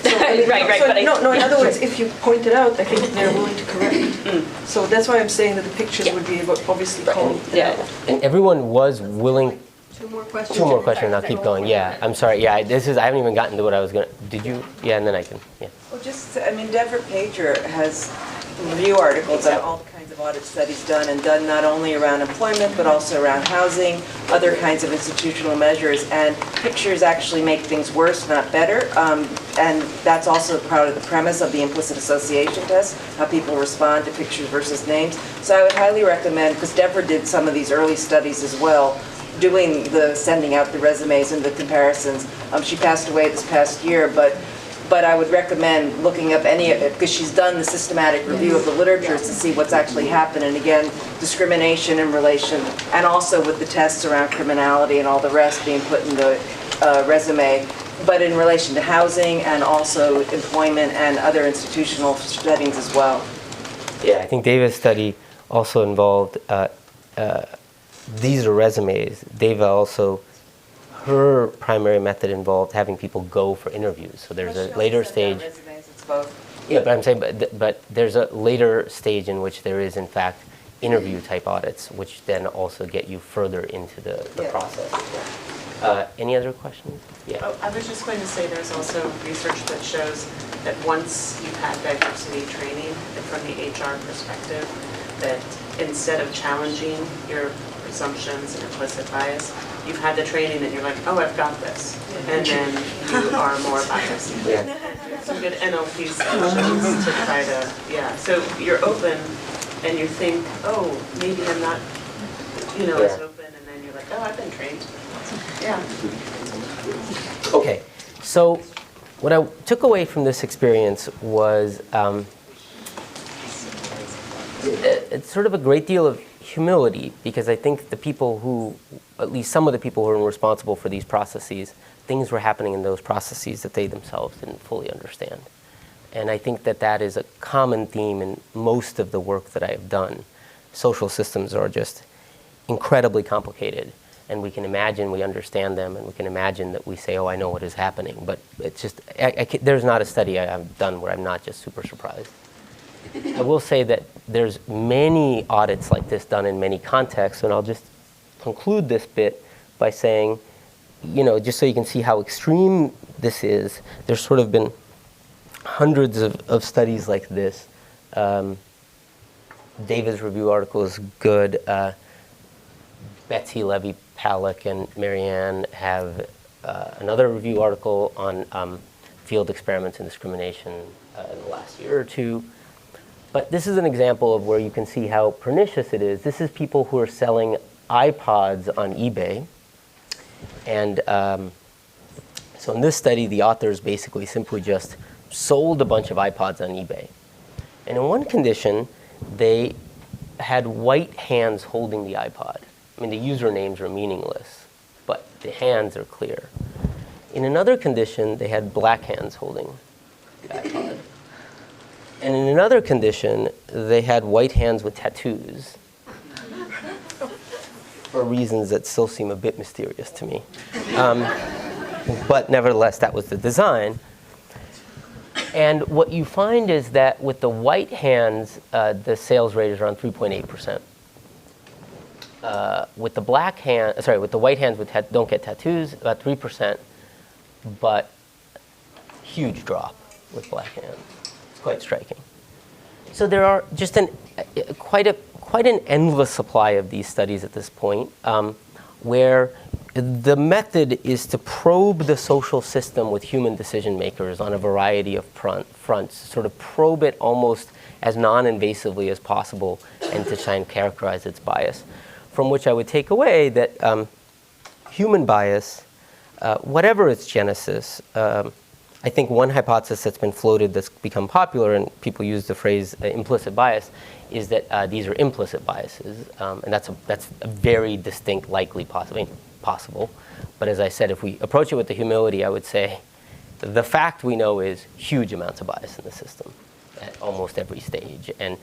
So, right. So, but in other words, if you point it out, I think they're willing to correct. So that's why I'm saying that the pictures would be obviously called. Yeah. And everyone was willing. Two more questions. Two more questions, I'll keep going. Yeah, I'm sorry. Yeah, I haven't even gotten to what I was going to. Did you? Yeah, and then I can. Yeah. Well, Deborah Pager has review articles on all kinds of audit studies done not only around employment, but also around housing, other kinds of institutional measures, and pictures actually make things worse, not better, and that's also part of the premise of the implicit association test, how people respond to pictures versus names. So I would highly recommend, because Deborah did some of these early studies as well, doing the sending out the resumes and the comparisons. She passed away this past year, but I would recommend looking up any of it, because she's done the systematic review of the literature to see what's actually happened, and again, discrimination in relation, and also with the tests around criminality and all the rest being put in the resume, but in relation to housing and also employment and other institutional settings as well. Yeah, I think Deva's study also involved, these are resumes. Deva also, her primary method involved having people go for interviews. So there's a later stage. Resumes, it's both. Yeah, but I'm saying, but there's a later stage in which there is, in fact, interview type audits, which then also get you further into the process. Any other questions? Yeah. Oh, I was just going to say there's also research that shows that once you've had diversity training from the HR perspective, that instead of challenging your presumptions and implicit bias, you've had the training and you're like, oh, I've got this. And then you are more biased. Yeah. Some good NLP sessions to try to, so you're open and you think, oh, maybe I'm not, as open, and then you're like, oh, I've been trained. Yeah. Okay, so what I took away from this experience was it's sort of a great deal of humility, because I think the people who, at least some of the people who are responsible for these processes, things were happening in those processes that they themselves didn't fully understand. And I think that that is a common theme in most of the work that I have done. Social systems are just incredibly complicated, and we can imagine we understand them, and we can imagine that we say, oh, I know what is happening, but it's just, there's not a study I've done where I'm not just super surprised. I will say that there's many audits like this done in many contexts, and I'll just conclude this bit by saying, just so you can see how extreme this is, there's sort of been hundreds of studies like this. David's review article is good. Betsy Levy-Palak and Marianne have another review article on field experiments in discrimination in the last year or two. But this is an example of where you can see how pernicious it is. This is people who are selling iPods on eBay. And so in this study, the authors basically simply just sold a bunch of iPods on eBay. And in one condition, they had white hands holding the iPod. I mean, the usernames are meaningless, but the hands are clear. In another condition, they had black hands holding the iPod. And in another condition, they had white hands with tattoos for reasons that still seem a bit mysterious to me. But nevertheless, that was the design. And what you find is that with the white hands, the sales rate is around 3.8%. With the black hand, with the white hands don't get tattoos, about 3%, but huge drop with black hands. It's quite striking. So there are just quite an endless supply of these studies at this point, where the method is to probe the social system with human decision makers on a variety of fronts, sort of probe it almost as non-invasively as possible, and to try and characterize its bias. From which I would take away that human bias, whatever its genesis, I think one hypothesis that's been floated that's become popular, and people use the phrase implicit bias, is that these are implicit biases, and that's a very distinct, likely possible. But as I said, if we approach it with the humility, I would say the fact we know is huge amounts of bias in the system at almost every stage, and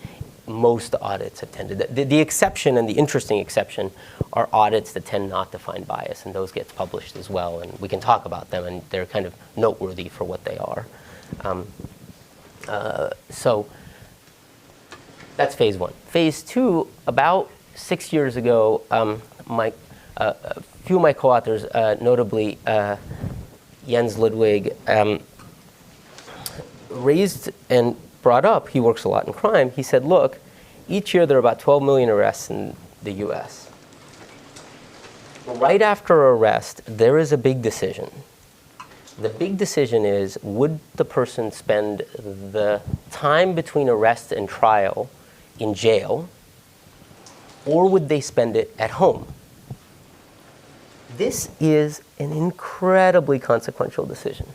most audits have tended. The exception, and the interesting exception, are audits that tend not to find bias, and those get published as well, and we can talk about them, and they're kind of noteworthy for what they are. So that's phase one. Phase two, about 6 years ago, a few of my co-authors, notably Jens Ludwig, raised and brought up, he works a lot in crime, he said, look, each year there are about 12 million arrests in the US. Right after arrest, there is a big decision. The big decision is, would the person spend the time between arrest and trial in jail, or would they spend it at home? This is an incredibly consequential decision.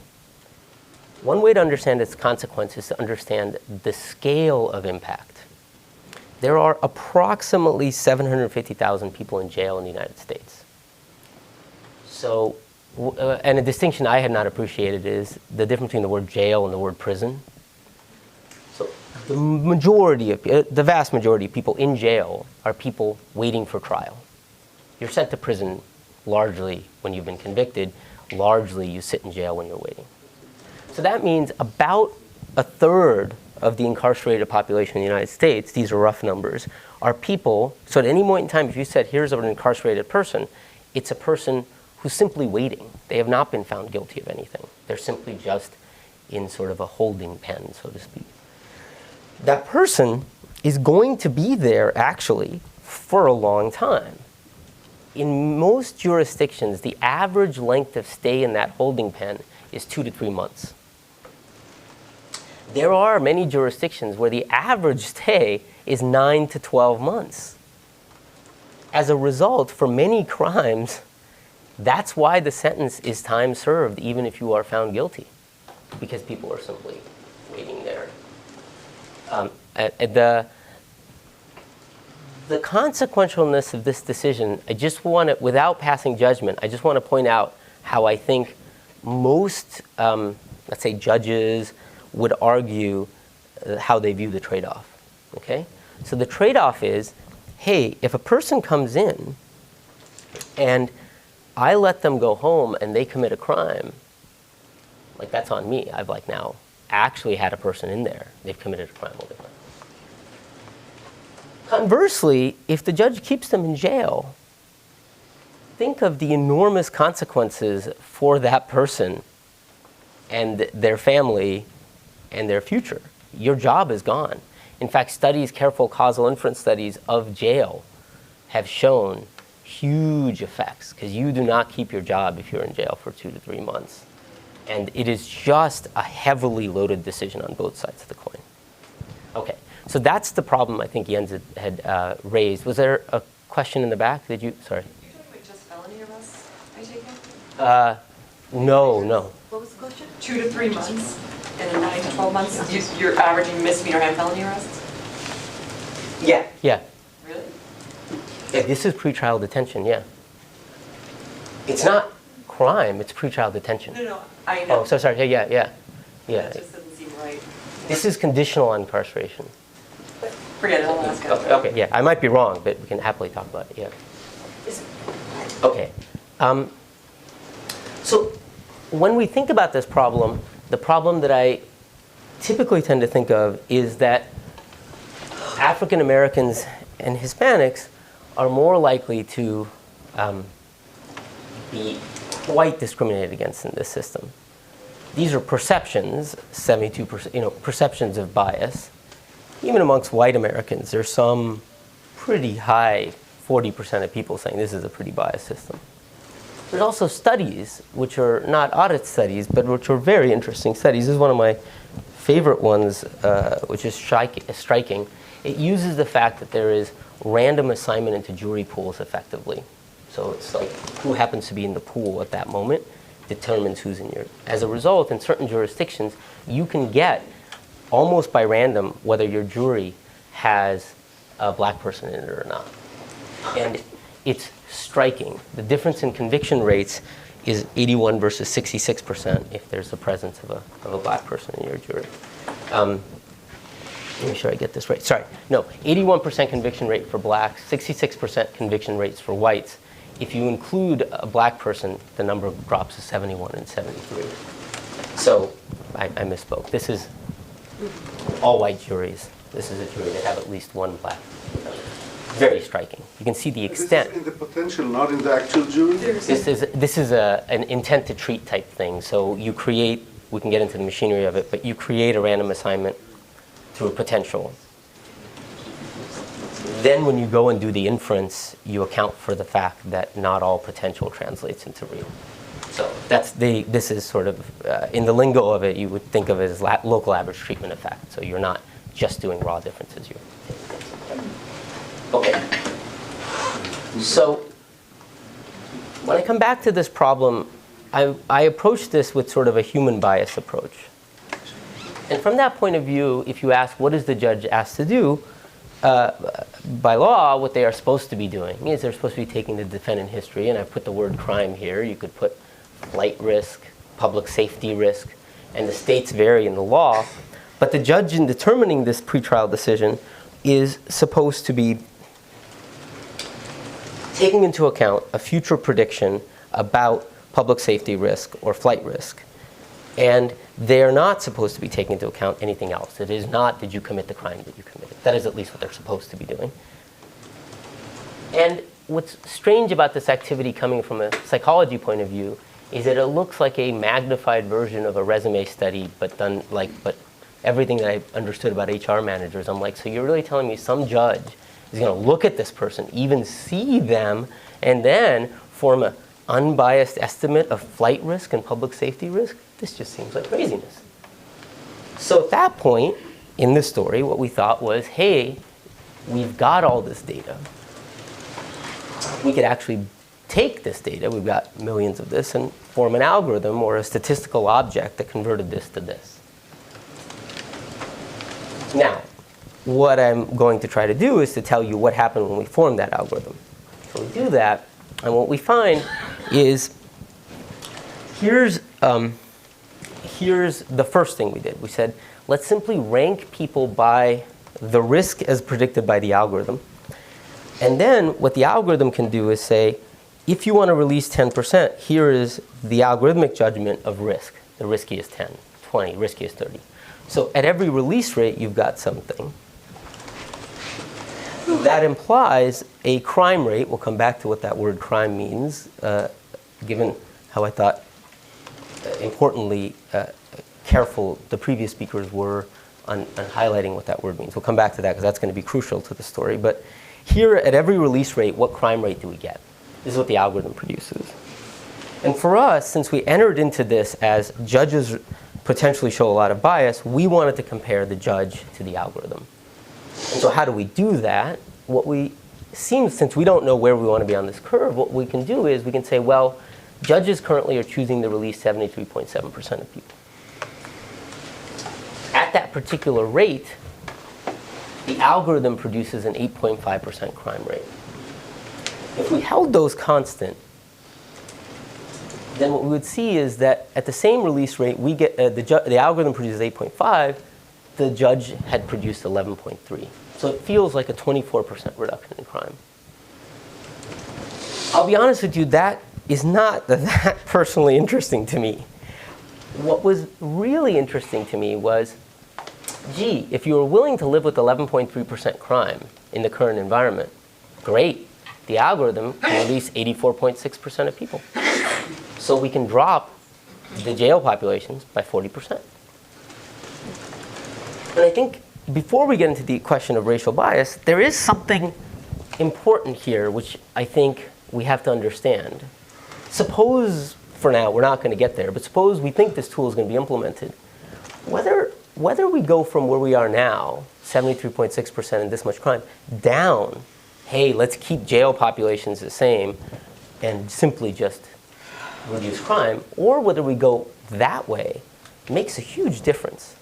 One way to understand its consequence is to understand the scale of impact. There are approximately 750,000 people in jail in the United States. So, and a distinction I had not appreciated is the difference between the word jail and the word prison. So the vast majority of people in jail are people waiting for trial. You're sent to prison largely when you've been convicted. Largely you sit in jail when you're waiting. So that means about a third of the incarcerated population in the United States, these are rough numbers, are people, so at any point in time, if you said, here's an incarcerated person, it's a person who's simply waiting. They have not been found guilty of anything. They're simply just in sort of a holding pen, so to speak. That person is going to be there, actually, for a long time. In most jurisdictions, the average length of stay in that holding pen is 2 to 3 months. There are many jurisdictions where the average stay is 9 to 12 months. As a result, for many crimes, that's why the sentence is time served, even if you are found guilty, because people are simply waiting there. The consequentialness of this decision, I just want to, without passing judgment, I just want to point out how I think most, let's say, judges would argue how they view the trade-off, okay? So the trade-off is, hey, if a person comes in and I let them go home and they commit a crime, like that's on me. I've like now actually had a person in there. They've committed a crime all the time. Conversely, if the judge keeps them in jail, think of the enormous consequences for that person and their family and their future. Your job is gone. In fact, studies, careful causal inference studies of jail have shown huge effects, because you do not keep your job if you're in jail for 2 to 3 months. And it is just a heavily loaded decision on both sides of the coin. Okay, so that's the problem I think Jens had raised. Was there a question in the back? Did you, sorry. You're talking about just felony arrests, I take it? No. What was the question? 2 to 3 months and then 9 to 12 months? You're averaging misdemeanor and felony arrests? Yeah. Really? Yeah, this is pretrial detention, yeah. It's not crime, it's pretrial detention. No, I know. Oh, so sorry, yeah. That just doesn't seem right. This is conditional incarceration. Forget it, I'll ask it. Okay, yeah, I might be wrong, but we can happily talk about it, yeah. Okay. So when we think about this problem, the problem that I typically tend to think of is that African Americans and Hispanics are more likely to be quite discriminated against in this system. These are perceptions, 72%, perceptions of bias. Even amongst white Americans, there's some pretty high, 40% of people saying this is a pretty biased system. There's also studies, which are not audit studies, but which are very interesting studies. This is one of my favorite ones, which is striking. It uses the fact that there is random assignment into jury pools effectively. So it's like who happens to be in the pool at that moment determines who's in your. As a result, in certain jurisdictions, you can get almost by random whether your jury has a black person in it or not. And it's striking. The difference in conviction rates is 81 versus 66% if there's the presence of a black person in your jury. Let me sure I get this right. Sorry. No, 81% conviction rate for blacks, 66% conviction rates for whites. If you include a black person, the number drops to 71 and 73. So I misspoke. This is all white juries. This is a jury that have at least one black. Very striking. You can see the extent. This is in the potential, not in the actual jury? This is an intent to treat type thing. So you create, we can get into the machinery of it, but you create a random assignment through a potential. Then when you go and do the inference, you account for the fact that not all potential translates into real. So this is sort of, in the lingo of it, you would think of it as local average treatment effect. So you're not just doing raw differences. Okay. So when I come back to this problem, I approach this with sort of a human bias approach. And from that point of view, if you ask what is the judge asked to do, by law, what they are supposed to be doing is they're supposed to be taking the defendant history, and I put the word crime here. You could put flight risk, public safety risk, and the states vary in the law. But the judge in determining this pretrial decision is supposed to be taking into account a future prediction about public safety risk or flight risk. And they are not supposed to be taking into account anything else. It is not, did you commit the crime that you committed? That is at least what they're supposed to be doing. And what's strange about this activity coming from a psychology point of view is that it looks like a magnified version of a resume study, but everything that I understood about HR managers, I'm like, so you're really telling me some judge is going to look at this person, even see them, and then form an unbiased estimate of flight risk and public safety risk? This just seems like craziness. So at that point in this story, what we thought was, hey, we've got all this data. We could actually take this data, we've got millions of this, and form an algorithm or a statistical object that converted this to this. Now, what I'm going to try to do is to tell you what happened when we formed that algorithm. So we do that, and what we find is here's the first thing we did. We said, let's simply rank people by the risk as predicted by the algorithm. And then what the algorithm can do is say, if you want to release 10%, here is the algorithmic judgment of risk. The riskiest 10, 20, riskiest 30. So at every release rate, you've got something. That implies a crime rate. We'll come back to what that word crime means, given how I thought, importantly, careful the previous speakers were on highlighting what that word means. We'll come back to that because that's going to be crucial to the story. But here, at every release rate, what crime rate do we get? This is what the algorithm produces. And for us, since we entered into this as judges potentially show a lot of bias, we wanted to compare the judge to the algorithm. And so how do we do that? Since we don't know where we want to be on this curve, what we can do is we can say, well, judges currently are choosing to release 73.7% of people. At that particular rate, the algorithm produces an 8.5% crime rate. If we held those constant, then what we would see is that at the same release rate, we get the algorithm produces 8.5, the judge had produced 11.3. So it feels like a 24% reduction in crime. I'll be honest with you, that is not that personally interesting to me. What was really interesting to me was gee, if you were willing to live with 11.3% crime in the current environment, great. The algorithm can release 84.6% of people. So we can drop the jail populations by 40%. And I think before we get into the question of racial bias, there is something important here which I think we have to understand. Suppose, for now, we're not going to get there, but suppose we think this tool is going to be implemented. Whether we go from where we are now, 73.6% and this much crime, down, hey, let's keep jail populations the same and simply just reduce crime, or whether we go that way, makes a huge difference.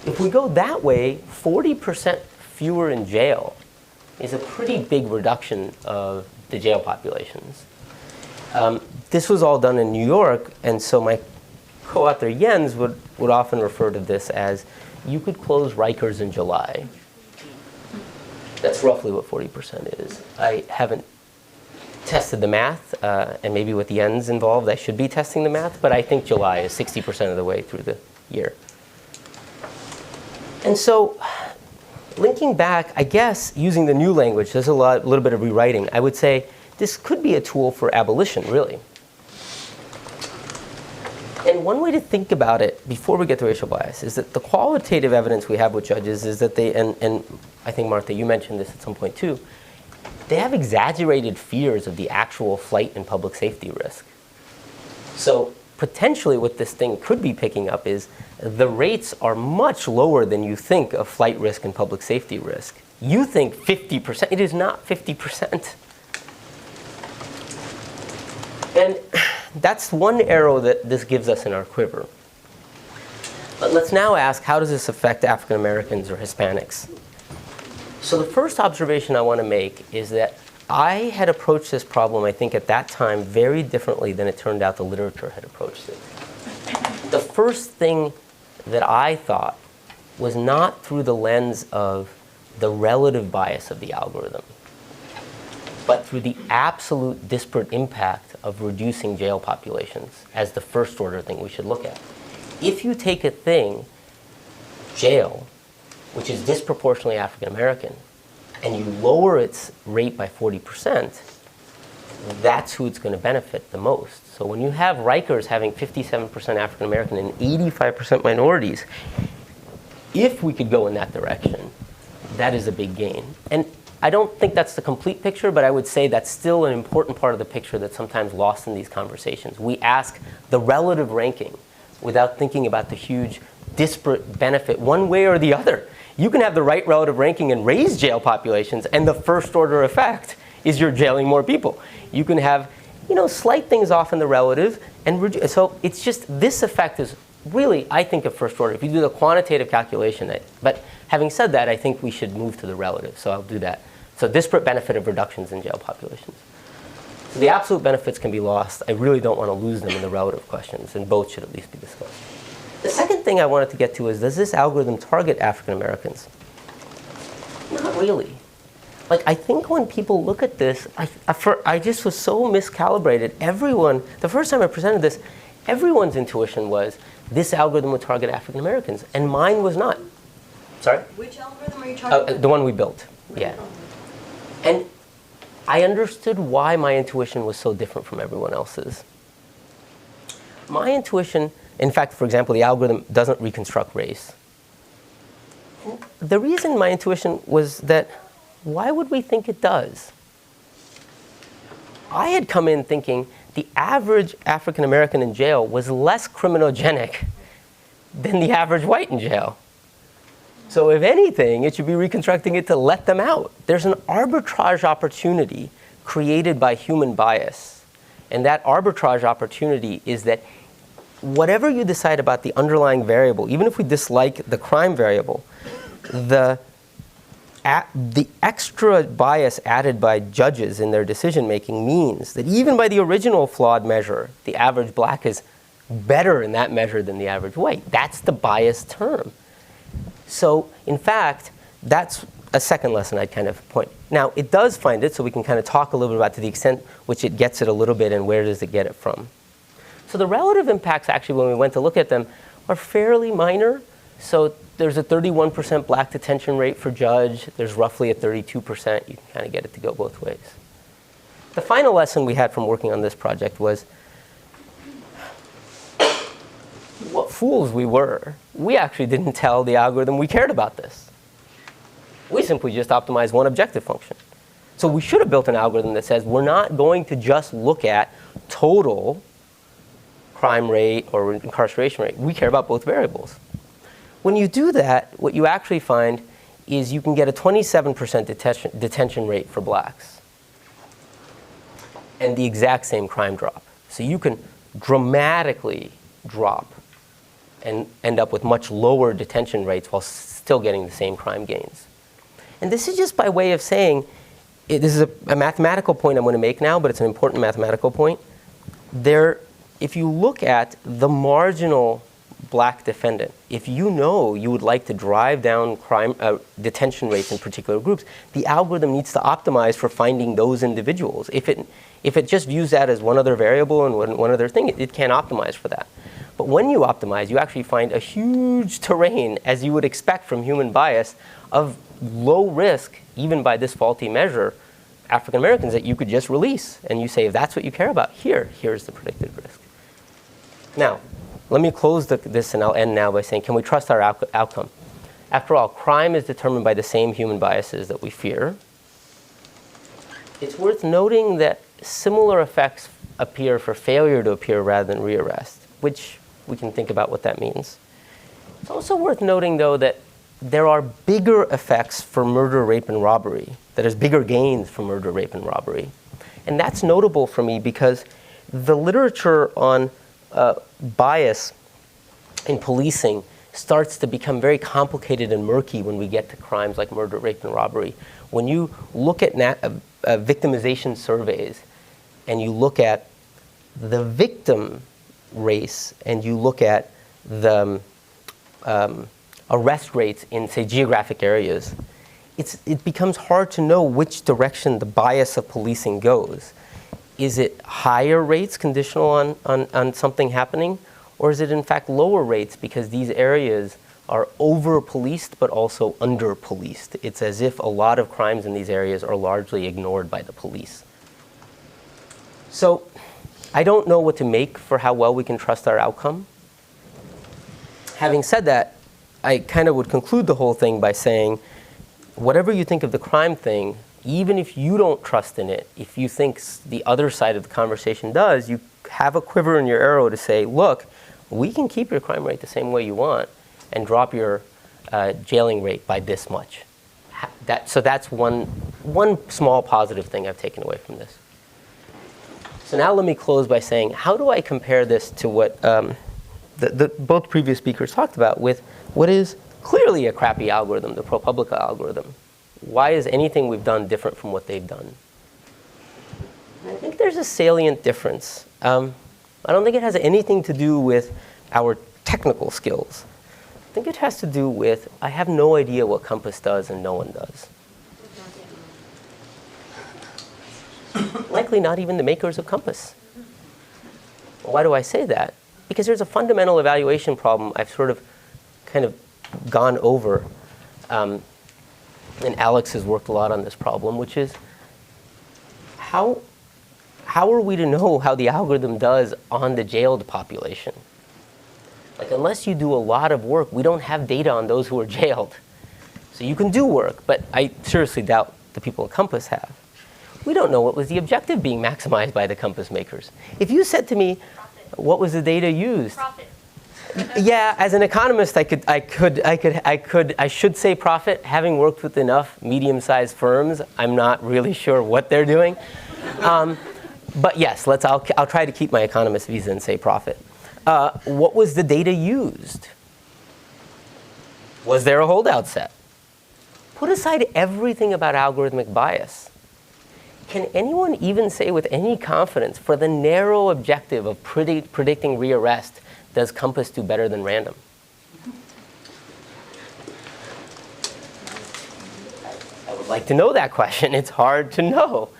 If we go that way, 40% fewer in jail is a pretty big reduction of the jail populations. This was all done in New York, and so my co-author Jens would often refer to this as, you could close Rikers in July. That's roughly what 40% is. I haven't tested the math, and maybe with Jens involved, I should be testing the math, but I think July is 60% of the way through the year. And so, linking back, I guess, using the new language, there's a little bit of rewriting. I would say this could be a tool for abolition, really. And one way to think about it, before we get to racial bias, is that the qualitative evidence we have with judges is that they, and I think, Martha, you mentioned this at some point too, they have exaggerated fears of the actual flight and public safety risk. So potentially what this thing could be picking up is the rates are much lower than you think of flight risk and public safety risk. You think 50%, it is not 50%. And that's one arrow that this gives us in our quiver. But let's now ask, how does this affect African Americans or Hispanics? So the first observation I want to make is that I had approached this problem, I think at that time, very differently than it turned out the literature had approached it. The first thing that I thought was not through the lens of the relative bias of the algorithm, but through the absolute disparate impact of reducing jail populations as the first order thing we should look at. If you take a thing, jail, which is disproportionately African American, and you lower its rate by 40%, that's who it's going to benefit the most. So when you have Rikers having 57% African American and 85% minorities, if we could go in that direction, that is a big gain. And I don't think that's the complete picture, but I would say that's still an important part of the picture that's sometimes lost in these conversations. We ask the relative ranking without thinking about the huge disparate benefit one way or the other. You can have the right relative ranking and raise jail populations, and the first order effect is you're jailing more people. You can have, slight things off in the relative, and so it's just, this effect is really, I think, a first order. If you do the quantitative calculation, but having said that, I think we should move to the relative, so I'll do that. So disparate benefit of reductions in jail populations. So the absolute benefits can be lost. I really don't want to lose them in the relative questions, and both should at least be discussed. The second thing I wanted to get to is, does this algorithm target African Americans? Not really. I think when people look at this, I just was so miscalibrated. The first time I presented this, everyone's intuition was, this algorithm would target African Americans, and mine was not. Sorry? Which algorithm are you talking about? The one we built, yeah. And I understood why my intuition was so different from everyone else's. My intuition, in fact, for example, the algorithm doesn't reconstruct race. The reason my intuition was that, why would we think it does? I had come in thinking the average African American in jail was less criminogenic than the average white in jail. So if anything, it should be reconstructing it to let them out. There's an arbitrage opportunity created by human bias. And that arbitrage opportunity is that whatever you decide about the underlying variable, even if we dislike the crime variable, the extra bias added by judges in their decision making means that even by the original flawed measure, the average black is better in that measure than the average white. That's the bias term. So in fact, that's a second lesson I'd kind of point. Now, it does find it, so we can kind of talk a little bit about to the extent which it gets it a little bit and where does it get it from. So the relative impacts, actually, when we went to look at them, are fairly minor. So there's a 31% black detention rate for judge. There's roughly a 32%. You can kind of get it to go both ways. The final lesson we had from working on this project was what fools we were. We actually didn't tell the algorithm we cared about this. We simply just optimized one objective function. So we should have built an algorithm that says we're not going to just look at total crime rate or incarceration rate. We care about both variables. When you do that, what you actually find is you can get a 27% detention rate for blacks and the exact same crime drop. So you can dramatically drop and end up with much lower detention rates while still getting the same crime gains. And this is just by way of saying, this is a mathematical point I'm going to make now, but it's an important mathematical point. If you look at the marginal black defendant, if you know you would like to drive down crime detention rates in particular groups, the algorithm needs to optimize for finding those individuals. If it just views that as one other variable and one other thing, it can't optimize for that. But when you optimize, you actually find a huge terrain, as you would expect from human bias, of low risk, even by this faulty measure, African Americans that you could just release. And you say, if that's what you care about, here's the predicted risk. Now, let me close this, and I'll end now by saying, can we trust our outcome? After all, crime is determined by the same human biases that we fear. It's worth noting that similar effects appear for failure to appear rather than rearrest, which we can think about what that means. It's also worth noting, though, that there are bigger effects for murder, rape, and robbery. That is, bigger gains for murder, rape, and robbery. And that's notable for me because the literature on bias in policing starts to become very complicated and murky when we get to crimes like murder, rape, and robbery. When you look at victimization surveys and you look at the victim race and you look at the arrest rates in, say, geographic areas, it becomes hard to know which direction the bias of policing goes. Is it higher rates conditional on something happening? Or is it in fact lower rates because these areas are over-policed but also under-policed? It's as if a lot of crimes in these areas are largely ignored by the police. So I don't know what to make for how well we can trust our outcome. Having said that, I kind of would conclude the whole thing by saying, whatever you think of the crime thing, even if you don't trust in it, if you think the other side of the conversation does, you have a quiver in your arrow to say, look, we can keep your crime rate the same way you want and drop your jailing rate by this much. So that's one small positive thing I've taken away from this. So now let me close by saying, how do I compare this to what both previous speakers talked about with what is clearly a crappy algorithm, the ProPublica algorithm? Why is anything we've done different from what they've done? I think there's a salient difference. I don't think it has anything to do with our technical skills. I think it has to do with, I have no idea what Compass does and no one does. Likely not even the makers of Compass. Why do I say that? Because there's a fundamental evaluation problem I've sort of kind of gone over. And Alex has worked a lot on this problem, which is how are we to know how the algorithm does on the jailed population? Like, unless you do a lot of work, we don't have data on those who are jailed. So you can do work, but I seriously doubt the people at Compass have. We don't know what was the objective being maximized by the Compass makers. If you said to me, what was the data used? Profit. Yeah, as an economist, I should say profit. Having worked with enough medium-sized firms, I'm not really sure what they're doing. But yes, I'll try to keep my economist visa and say profit. What was the data used? Was there a holdout set? Put aside everything about algorithmic bias. Can anyone even say with any confidence, for the narrow objective of predicting rearrest, does Compass do better than random? I would like to know that question. It's hard to know.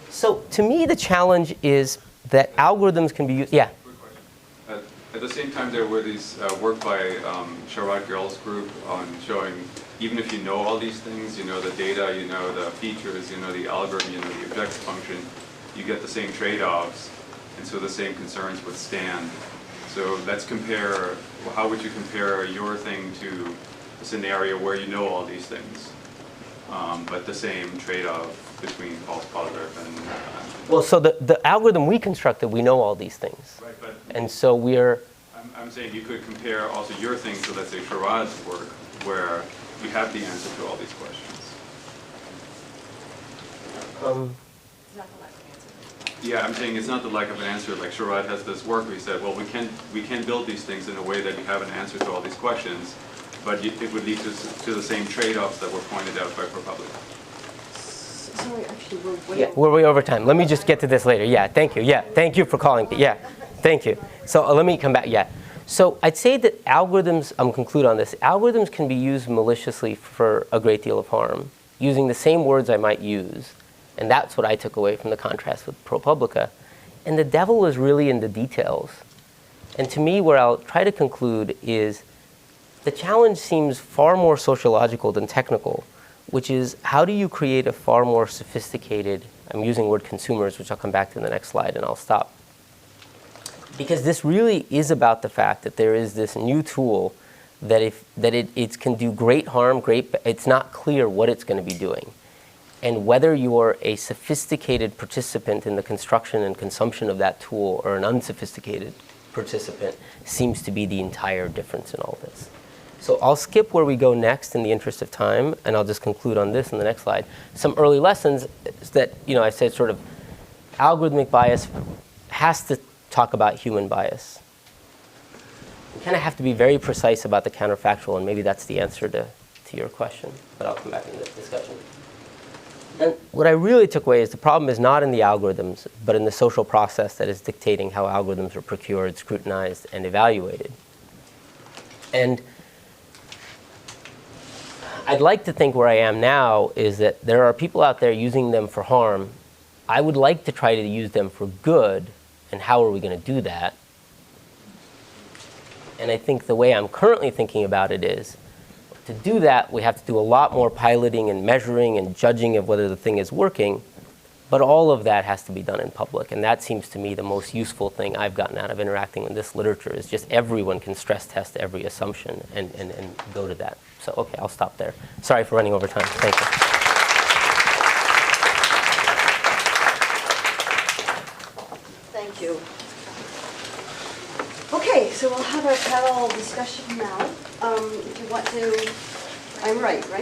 So to me, the challenge is that algorithms can be used. Yeah. Quick question. At the same time, there were these work by Sharad Girls group on showing, even if you know all these things, you know the data, you know the features, you know the algorithm, you know the objective function, you get the same trade-offs, and so the same concerns would stand. So let's compare, well, how would you compare your thing to a scenario where you know all these things, but the same trade-off between false positive and... Well, so the algorithm we constructed, we know all these things. Right, but... And so we're... I'm saying you could compare also your thing to, let's say, Sharad's work, where you have the answer to all these questions. Yeah, I'm saying it's not the lack of an answer. Like Sharad has this work where he said, well, we can build these things in a way that you have an answer to all these questions, but it would lead to the same trade-offs that were pointed out by ProPublica. Sorry, actually, we're way over time. Let me just get to this later. Yeah, thank you. Yeah, thank you for calling. Yeah, thank you. So let me come back. Yeah. So I'd say that algorithms, conclude on this, algorithms can be used maliciously for a great deal of harm, using the same words I might use. And that's what I took away from the contrast with ProPublica. And the devil is really in the details. And to me, where I'll try to conclude is the challenge seems far more sociological than technical, which is how do you create a far more sophisticated, I'm using the word consumers, which I'll come back to in the next slide, and I'll stop. Because this really is about the fact that there is this new tool that it can do great harm, it's not clear what it's going to be doing. And whether you're a sophisticated participant in the construction and consumption of that tool or an unsophisticated participant seems to be the entire difference in all this. So I'll skip where we go next in the interest of time, and I'll just conclude on this in the next slide. Some early lessons is that, I said sort of algorithmic bias has to talk about human bias. You kind of have to be very precise about the counterfactual, and maybe that's the answer to your question, but I'll come back in the discussion. And what I really took away is the problem is not in the algorithms, but in the social process that is dictating how algorithms are procured, scrutinized, and evaluated. And I'd like to think where I am now is that there are people out there using them for harm. I would like to try to use them for good, and how are we going to do that? And I think the way I'm currently thinking about it is, to do that, we have to do a lot more piloting and measuring and judging of whether the thing is working, but all of that has to be done in public. And that seems to me the most useful thing I've gotten out of interacting with this literature is just everyone can stress test every assumption and go to that. So, okay, I'll stop there. Sorry for running over time. Thank you. Thank you. Okay, so we'll have our panel discussion now. If you want to, I'm right?